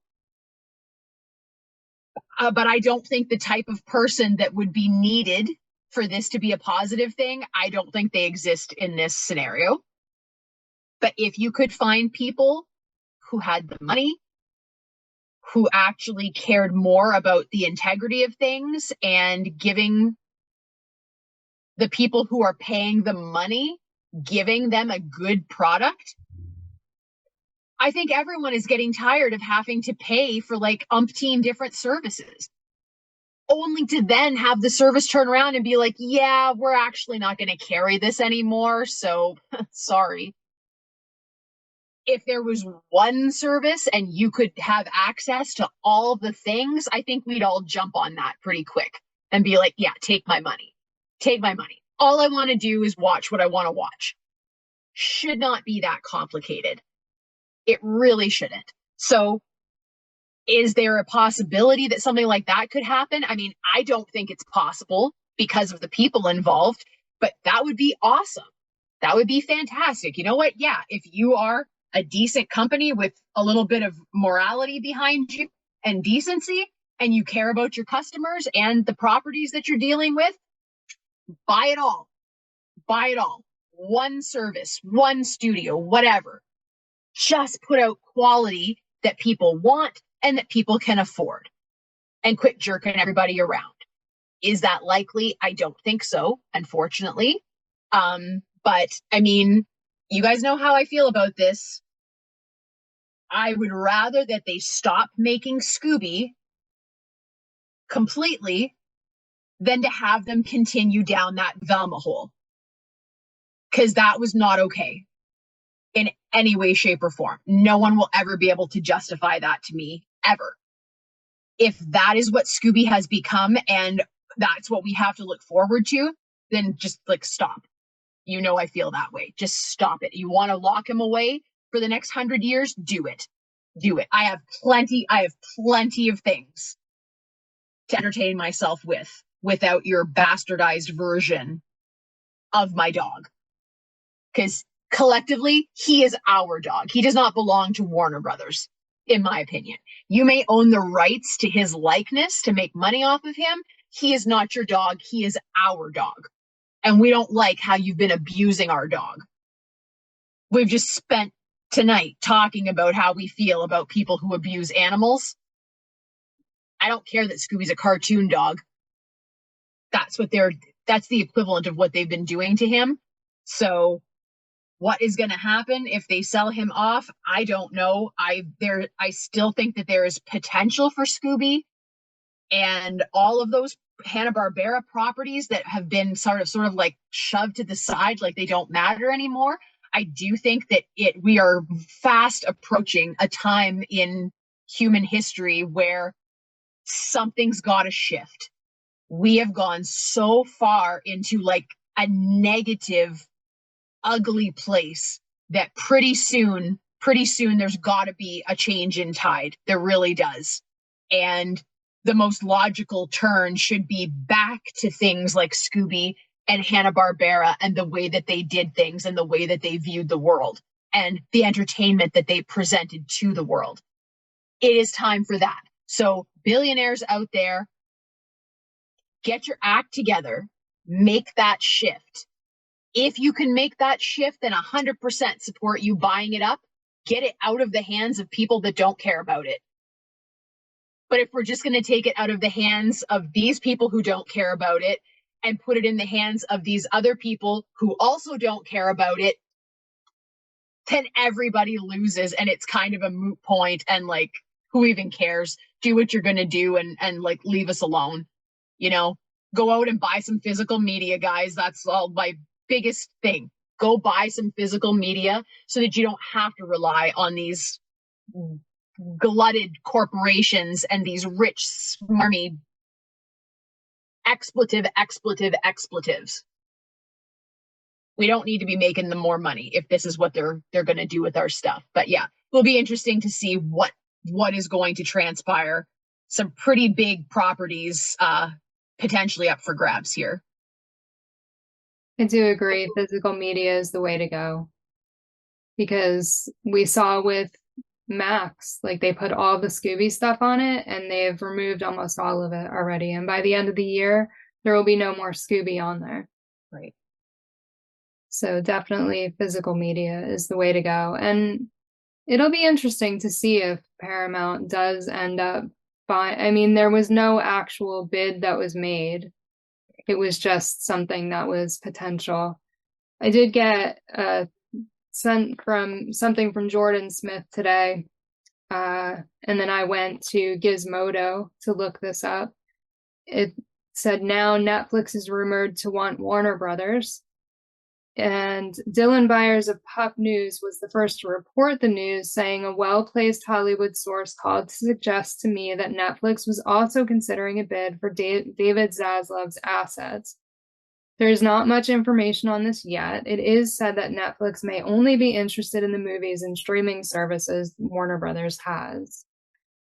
C: But I don't think the type of person that would be needed for this to be a positive thing, I don't think they exist in this scenario. But if you could find people who had the money, who actually cared more about the integrity of things and giving the people who are paying the money, giving them a good product, I think everyone is getting tired of having to pay for like umpteen different services, only to then have the service turn around and be like, yeah, we're actually not going to carry this anymore, so sorry. If there was one service and you could have access to all the things, I think we'd all jump on that pretty quick and be like, yeah, take my money. Take my money. All I want to do is watch what I want to watch. Should not be that complicated. It really shouldn't. So is there a possibility that something like that could happen? I mean, I don't think it's possible because of the people involved, but that would be awesome. That would be fantastic. You know what? Yeah, if you are a decent company with a little bit of morality behind you and decency, and you care about your customers and the properties that you're dealing with, buy it all. Buy it all. One service, one studio, whatever. Just put out quality that people want and that people can afford, and quit jerking everybody around. Is that likely? I don't think so, unfortunately. But I mean, you guys know how I feel about this. I would rather that they stop making Scooby completely than to have them continue down that Velma hole. Because that was not okay in any way, shape, or form. No one will ever be able to justify that to me, ever. If that is what Scooby has become and that's what we have to look forward to, then just like stop. You know I feel that way. Just stop it. You want to lock him away for the next 100 years? Do it. Do it. I have plenty of things to entertain myself with without your bastardized version of my dog. Because collectively, he is our dog. He does not belong to Warner Brothers, in my opinion. You may own the rights to his likeness to make money off of him. He is not your dog. He is our dog. And we don't like how you've been abusing our dog. We've just spent tonight talking about how we feel about people who abuse animals. I don't care that Scooby's a cartoon dog. That's the equivalent of what they've been doing to him. So what is going to happen if they sell him off? I don't know. I still think that there is potential for Scooby, and all of those Hanna-Barbera properties that have been sort of like shoved to the side, like they don't matter anymore. I do think that we are fast approaching a time in human history where something's got to shift. We have gone so far into like a negative, ugly place that pretty soon there's got to be a change in tide. There really does. And the most logical turn should be back to things like Scooby and Hanna-Barbera and the way that they did things and the way that they viewed the world and the entertainment that they presented to the world. It is time for that. So billionaires out there, get your act together, make that shift. If you can make that shift, then 100% support you buying it up. Get it out of the hands of people that don't care about it. But if we're just going to take it out of the hands of these people who don't care about it and put it in the hands of these other people who also don't care about it, then everybody loses and it's kind of a moot point, and like, who even cares? Do what you're going to do and like leave us alone. You know, go out and buy some physical media, guys. That's all my biggest thing. Go buy some physical media so that you don't have to rely on these glutted corporations and these rich, smarmy expletives. We don't need to be making them more money if this is what they're going to do with our stuff. But yeah, it'll be interesting to see what is going to transpire some pretty big properties potentially up for grabs here.
B: I do agree. Physical media is the way to go. Because we saw with Max, like they put all the Scooby stuff on it and they've removed almost all of it already. And by the end of the year, there will be no more Scooby on there.
C: Right.
B: So definitely physical media is the way to go. And it'll be interesting to see if Paramount does end up buying. I mean, there was no actual bid that was made. It was just something that was potential. I did get sent from something from Jordan Smith today. And then I went to Gizmodo to look this up. It said now Netflix is rumored to want Warner Brothers. And Dylan Byers of Pup News was the first to report the news, saying a well-placed Hollywood source called to suggest to me that Netflix was also considering a bid for David Zaslav's assets. There is not much information on this yet. It is said that Netflix may only be interested in the movies and streaming services Warner Brothers has.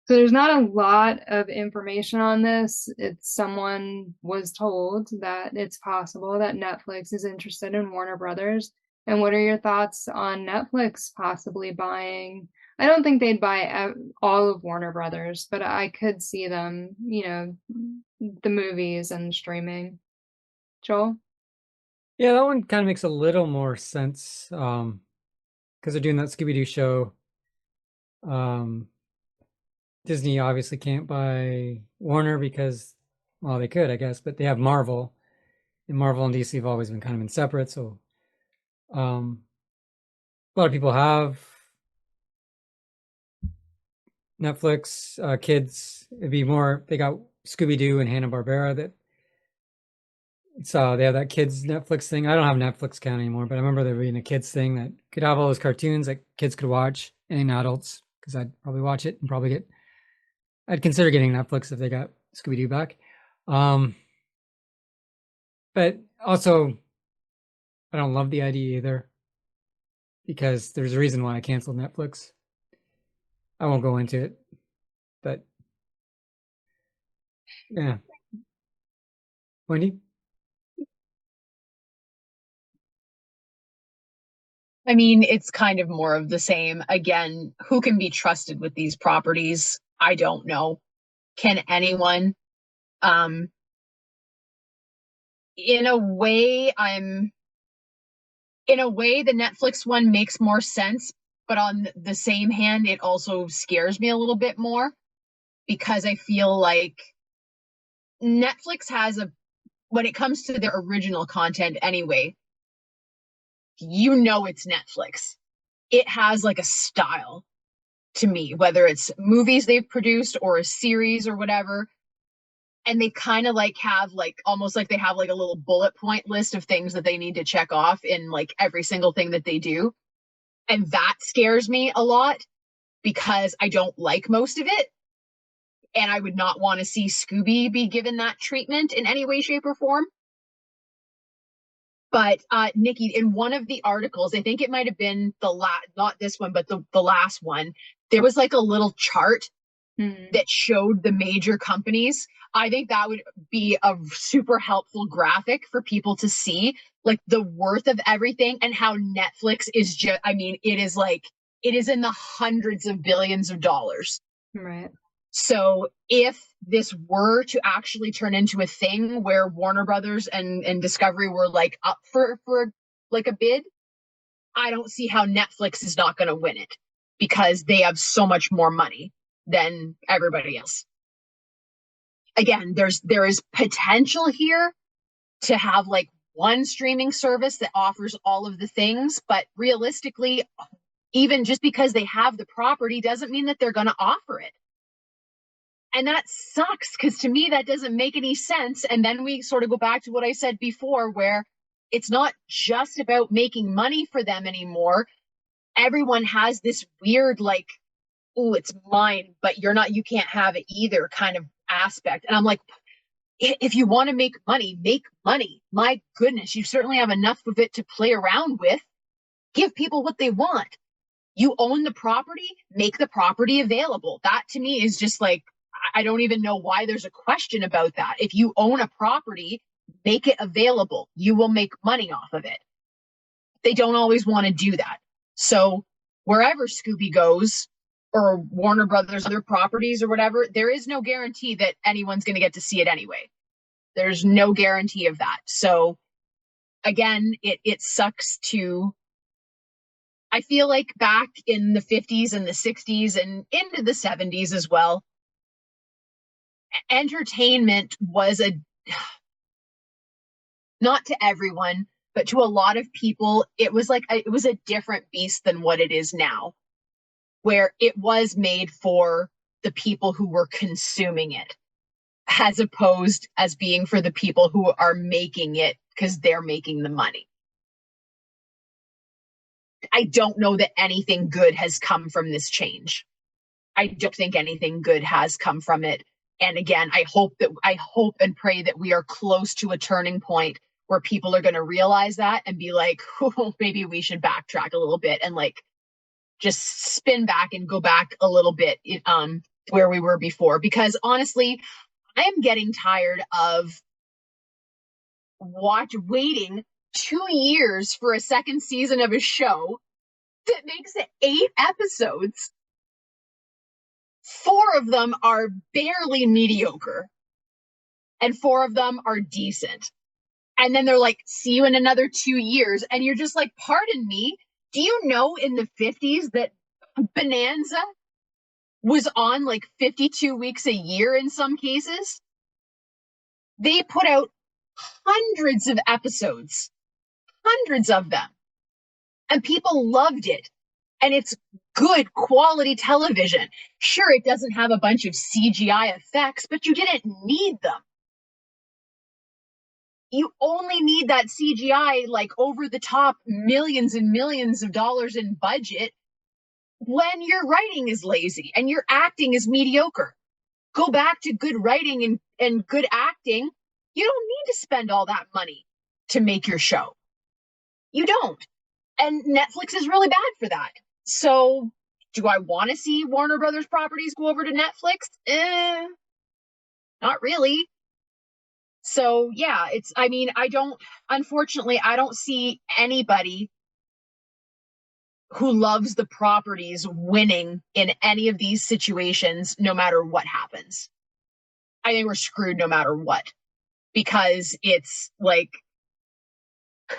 B: So there's not a lot of information on this. Someone was told that it's possible that Netflix is interested in Warner Brothers. And what are your thoughts on Netflix possibly buying? I don't think they'd buy all of Warner Brothers, but I could see them, the movies and streaming. Joel?
D: Yeah, that one kind of makes a little more sense because they're doing that Scooby-Doo show. Disney obviously can't buy Warner because, well, they could, I guess, but they have Marvel, and Marvel and DC have always been kind of separate. So a lot of people have Netflix. Kids, it'd be more, they got Scooby-Doo and Hanna-Barbera that they have that kids Netflix thing. I don't have Netflix account anymore, but I remember there being a kids thing that could have all those cartoons that kids could watch and adults, because I'd probably watch it and probably I'd consider getting Netflix if they got Scooby-Doo back. But also, I don't love the idea either, because there's a reason why I canceled Netflix. I won't go into it, but yeah. Wendy?
C: I mean, it's kind of more of the same. Again, who can be trusted with these properties? I don't know. Can anyone? In a way, the Netflix one makes more sense, but on the same hand, it also scares me a little bit more, because I feel like Netflix has when it comes to their original content anyway, it's Netflix. It has like a style to me, whether it's movies they've produced or a series or whatever. And they kind of have almost like they have like a little bullet point list of things that they need to check off in like every single thing that they do. And that scares me a lot, because I don't like most of it. And I would not want to see Scooby be given that treatment in any way, shape, or form. But Nikki, in one of the articles, I think it might have been not this one, but the last one, there was like a little chart that showed the major companies. I think that would be a super helpful graphic for people to see, like the worth of everything and how Netflix is just, it is in the hundreds of billions of dollars.
B: Right.
C: So if this were to actually turn into a thing where Warner Brothers and Discovery were like up for like a bid, I don't see how Netflix is not going to win it, because they have so much more money than everybody else. Again, there is potential here to have like one streaming service that offers all of the things, but realistically, even just because they have the property doesn't mean that they're going to offer it. And that sucks, because to me, that doesn't make any sense. And then we sort of go back to what I said before, where it's not just about making money for them anymore. Everyone has this weird, like, oh, it's mine, but you can't have it either kind of aspect. And I'm like, if you want to make money, make money. My goodness, you certainly have enough of it to play around with. Give people what they want. You own the property, make the property available. That to me is just like, I don't even know why there's a question about that. If you own a property, make it available. You will make money off of it. They don't always want to do that. So wherever Scooby goes, or Warner Brothers, other properties or whatever, there is no guarantee that anyone's going to get to see it anyway. There's no guarantee of that. So again, it sucks to, I feel like back in the 50s and the 60s and into the 70s as well, entertainment was not to everyone, but to a lot of people, it was a different beast than what it is now, where it was made for the people who were consuming it, as opposed as being for the people who are making it because they're making the money. I don't know that anything good has come from this change. I don't think anything good has come from it. And again, I hope and pray that we are close to a turning point where people are going to realize that and be like, oh, maybe we should backtrack a little bit and like just spin back and go back a little bit where we were before. Because honestly, I am getting tired of waiting 2 years for a second season of a show that makes it 8 episodes. 4 of them are barely mediocre and 4 of them are decent. And then they're like, see you in another 2 years. And you're just like, pardon me, do you know in the 50s that Bonanza was on like 52 weeks a year in some cases? They put out hundreds of episodes, hundreds of them. And people loved it. And it's good quality television. Sure, it doesn't have a bunch of CGI effects, but you didn't need them. You only need that CGI, like over the top, millions and millions of dollars in budget when your writing is lazy and your acting is mediocre. Go back to good writing and good acting. You don't need to spend all that money to make your show. You don't. And Netflix is really bad for that. So do I want to see Warner Brothers properties go over to Netflix? Not really. So yeah, unfortunately, I don't see anybody who loves the properties winning in any of these situations, no matter what happens. I think we're screwed no matter what, because it's like,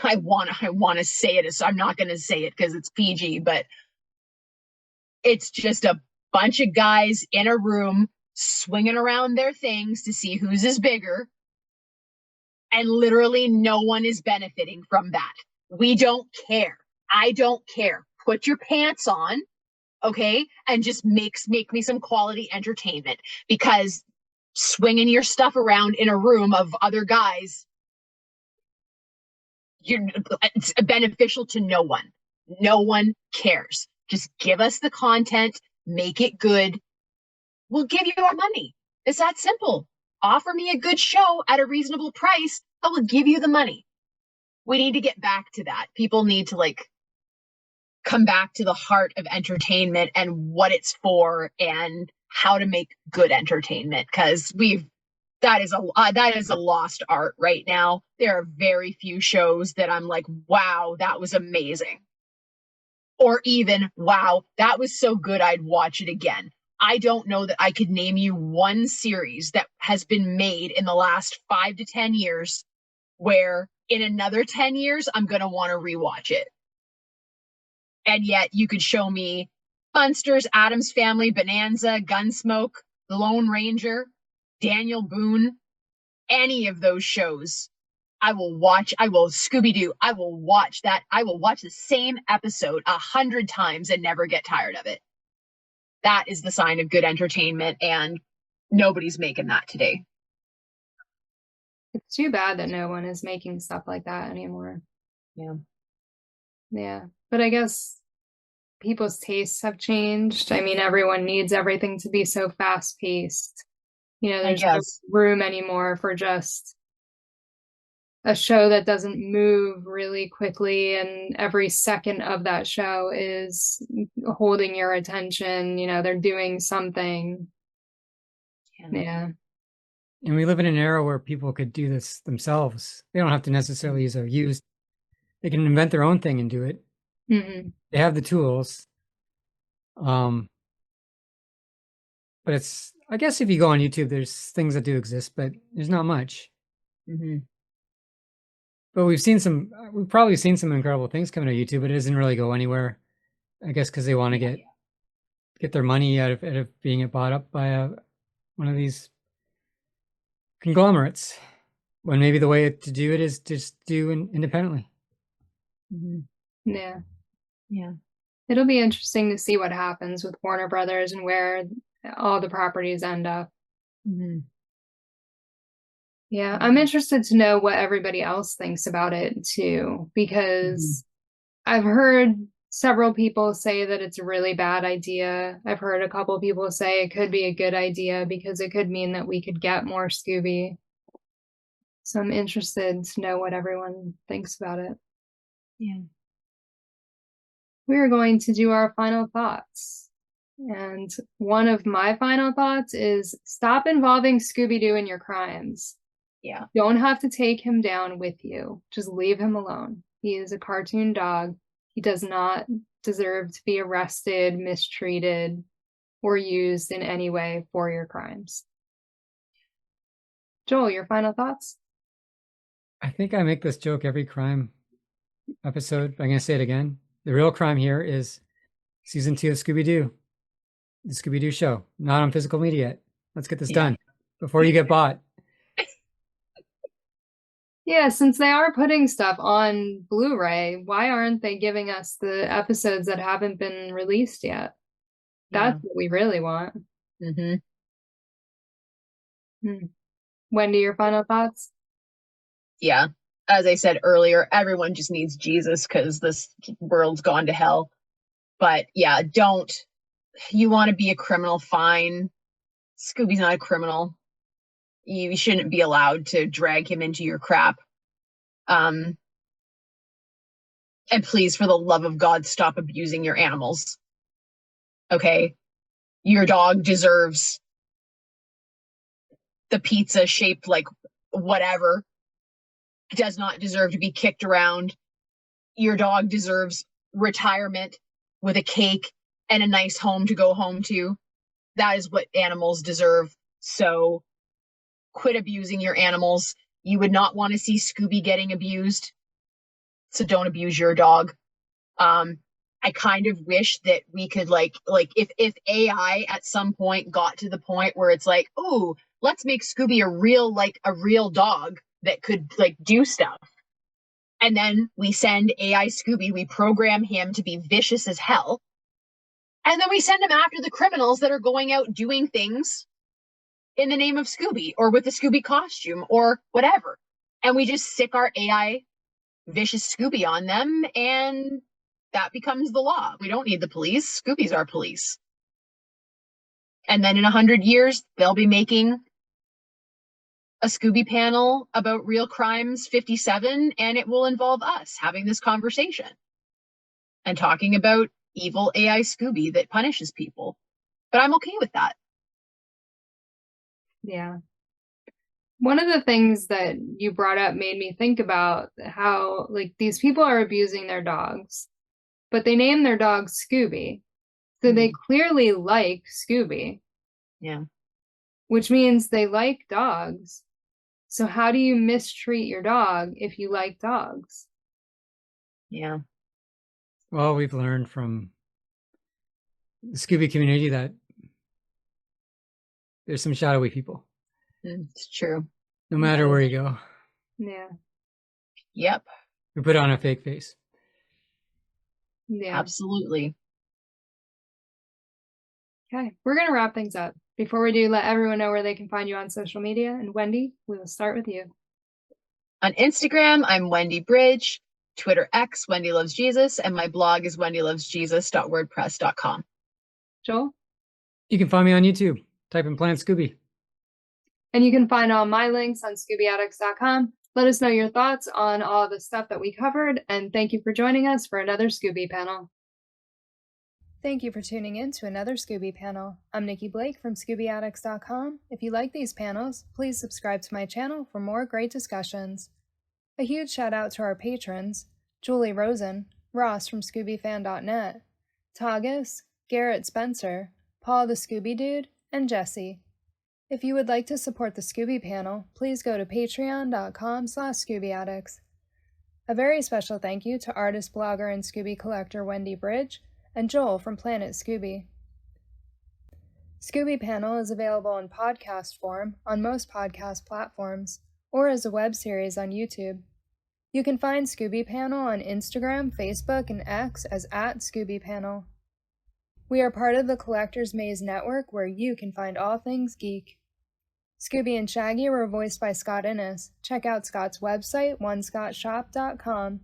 C: I want to say it, so I'm not going to say it because it's PG, but it's just a bunch of guys in a room swinging around their things to see whose is bigger. And literally no one is benefiting from that. We don't care. I don't care. Put your pants on, okay? And just make me some quality entertainment, because swinging your stuff around in a room of other guys, it's beneficial to no one. No one cares. Just give us the content, make it good. We'll give you our money. It's that simple. Offer me a good show at a reasonable price. I will give you the money. We need to get back to that. People need to come back to the heart of entertainment and what it's for and how to make good entertainment. Because that is a lost art right now. There are very few shows that I'm like, wow, that was amazing. Or even, wow, that was so good I'd watch it again. I don't know that I could name you one series that has been made in the last 5 to 10 years where in another 10 years, I'm going to want to rewatch it. And yet you could show me Munsters, Addams Family, Bonanza, Gunsmoke, The Lone Ranger, Daniel Boone, any of those shows. I will watch. Scooby-Doo. I will watch that. I will watch the same episode 100 times and never get tired of it. That is the sign of good entertainment, and nobody's making that today.
B: It's too bad that no one is making stuff like that anymore.
C: Yeah.
B: Yeah. But I guess people's tastes have changed. I mean, everyone needs everything to be so fast paced. There's no room anymore for just a show that doesn't move really quickly, and every second of that show is holding your attention. They're doing something. Yeah.
D: And we live in an era where people could do this themselves. They don't have to necessarily use a used. They can invent their own thing and do it.
B: Mm-hmm.
D: They have the tools. But it's, I guess if you go on YouTube, there's things that do exist, but there's not much.
C: Mm-hmm.
D: But we've probably seen some incredible things coming to YouTube, but it doesn't really go anywhere. I guess because they want to get their money out of being bought up by one of these conglomerates. When maybe the way to do it is just do independently.
C: Mm-hmm.
B: Yeah.
C: Yeah.
B: It'll be interesting to see what happens with Warner Brothers and where all the properties end up.
C: Mm-hmm.
B: Yeah, I'm interested to know what everybody else thinks about it too, because I've heard several people say that it's a really bad idea. I've heard a couple people say it could be a good idea because it could mean that we could get more Scooby. So I'm interested to know what everyone thinks about it.
C: Yeah.
B: We are going to do our final thoughts. And one of my final thoughts is stop involving Scooby-Doo in your crimes.
C: Yeah.
B: Don't have to take him down with you. Just leave him alone. He is a cartoon dog. He does not deserve to be arrested, mistreated, or used in any way for your crimes. Joel, your final thoughts?
D: I think I make this joke every crime episode, but I'm going to say it again. The real crime here is season 2 of Scooby-Doo. The Scooby-Doo show. Not on physical media yet. Let's get this done before you get bought.
B: Yeah, since they are putting stuff on Blu-ray, why aren't they giving us the episodes that haven't been released yet? That's what we really want.
C: Mm-hmm.
B: Wendy, your final thoughts?
C: Yeah. As I said earlier, everyone just needs Jesus because this world's gone to hell. But yeah, you want to be a criminal, fine. Scooby's not a criminal. You shouldn't be allowed to drag him into your crap. And please, for the love of God, stop abusing your animals. Okay? Your dog deserves the pizza shaped like whatever. Does not deserve to be kicked around. Your dog deserves retirement with a cake and a nice home to go home to. That is what animals deserve. So quit abusing your animals. You would not want to see Scooby getting abused. So don't abuse your dog. I kind of wish that we could like if AI at some point got to the point where it's like, oh, let's make Scooby a real dog that could like do stuff. And then we send AI Scooby, we program him to be vicious as hell. And then we send him after the criminals that are going out doing things in the name of Scooby or with the Scooby costume or whatever. And we just sick our AI vicious Scooby on them and that becomes the law. We don't need the police. Scooby's our police. And then in 100 years, they'll be making a Scooby panel about real crimes 57, and it will involve us having this conversation and talking about evil AI Scooby that punishes people. But I'm okay with that.
B: Yeah. One of the things that you brought up made me think about how like these people are abusing their dogs, but they name their dog Scooby. So they clearly like Scooby.
C: Yeah.
B: Which means they like dogs. So how do you mistreat your dog if you like dogs?
C: Yeah.
D: Well, we've learned from the Scooby community that there's some shadowy people.
C: It's true.
D: No matter where you go.
B: Yeah.
C: Yep.
D: We put on a fake face.
B: Yeah.
C: Absolutely.
B: Okay. We're going to wrap things up. Before we do, let everyone know where they can find you on social media. And Wendy, we will start with you.
C: On Instagram, I'm Wendy Bridge. Twitter X, Wendy Loves Jesus. And my blog is wendylovesjesus.wordpress.com.
B: Joel?
D: You can find me on YouTube. Type in Planet Scooby.
B: And you can find all my links on ScoobyAddicts.com. Let us know your thoughts on all the stuff that we covered. And thank you for joining us for another Scooby panel. Thank you for tuning in to another Scooby panel. I'm Nikki Blake from ScoobyAddicts.com. If you like these panels, please subscribe to my channel for more great discussions. A huge shout out to our patrons, Julie Rosen, Ross from ScoobyFan.net, Tagus, Garrett Spencer, Paul the Scooby Dude, and Jesse. If you would like to support the Scooby panel, please go to patreon.com/ScoobyAddicts. A very special thank you to artist, blogger, and Scooby collector Wendy BRYDGE and Joel from Planet Scooby. Scooby Panel is available in podcast form on most podcast platforms or as a web series on YouTube. You can find Scooby Panel on Instagram, Facebook, and X as @ScoobyPanel. We are part of the Collector's Maze Network where you can find all things geek. Scooby and Shaggy were voiced by Scott Innes. Check out Scott's website, onescottshop.com.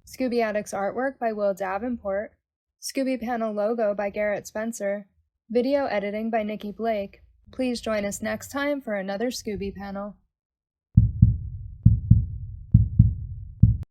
B: Scooby Addicts artwork by Will Davenport. Scooby Panel logo by Garrett Spencer. Video editing by Nikki Blake. Please join us next time for another Scooby panel.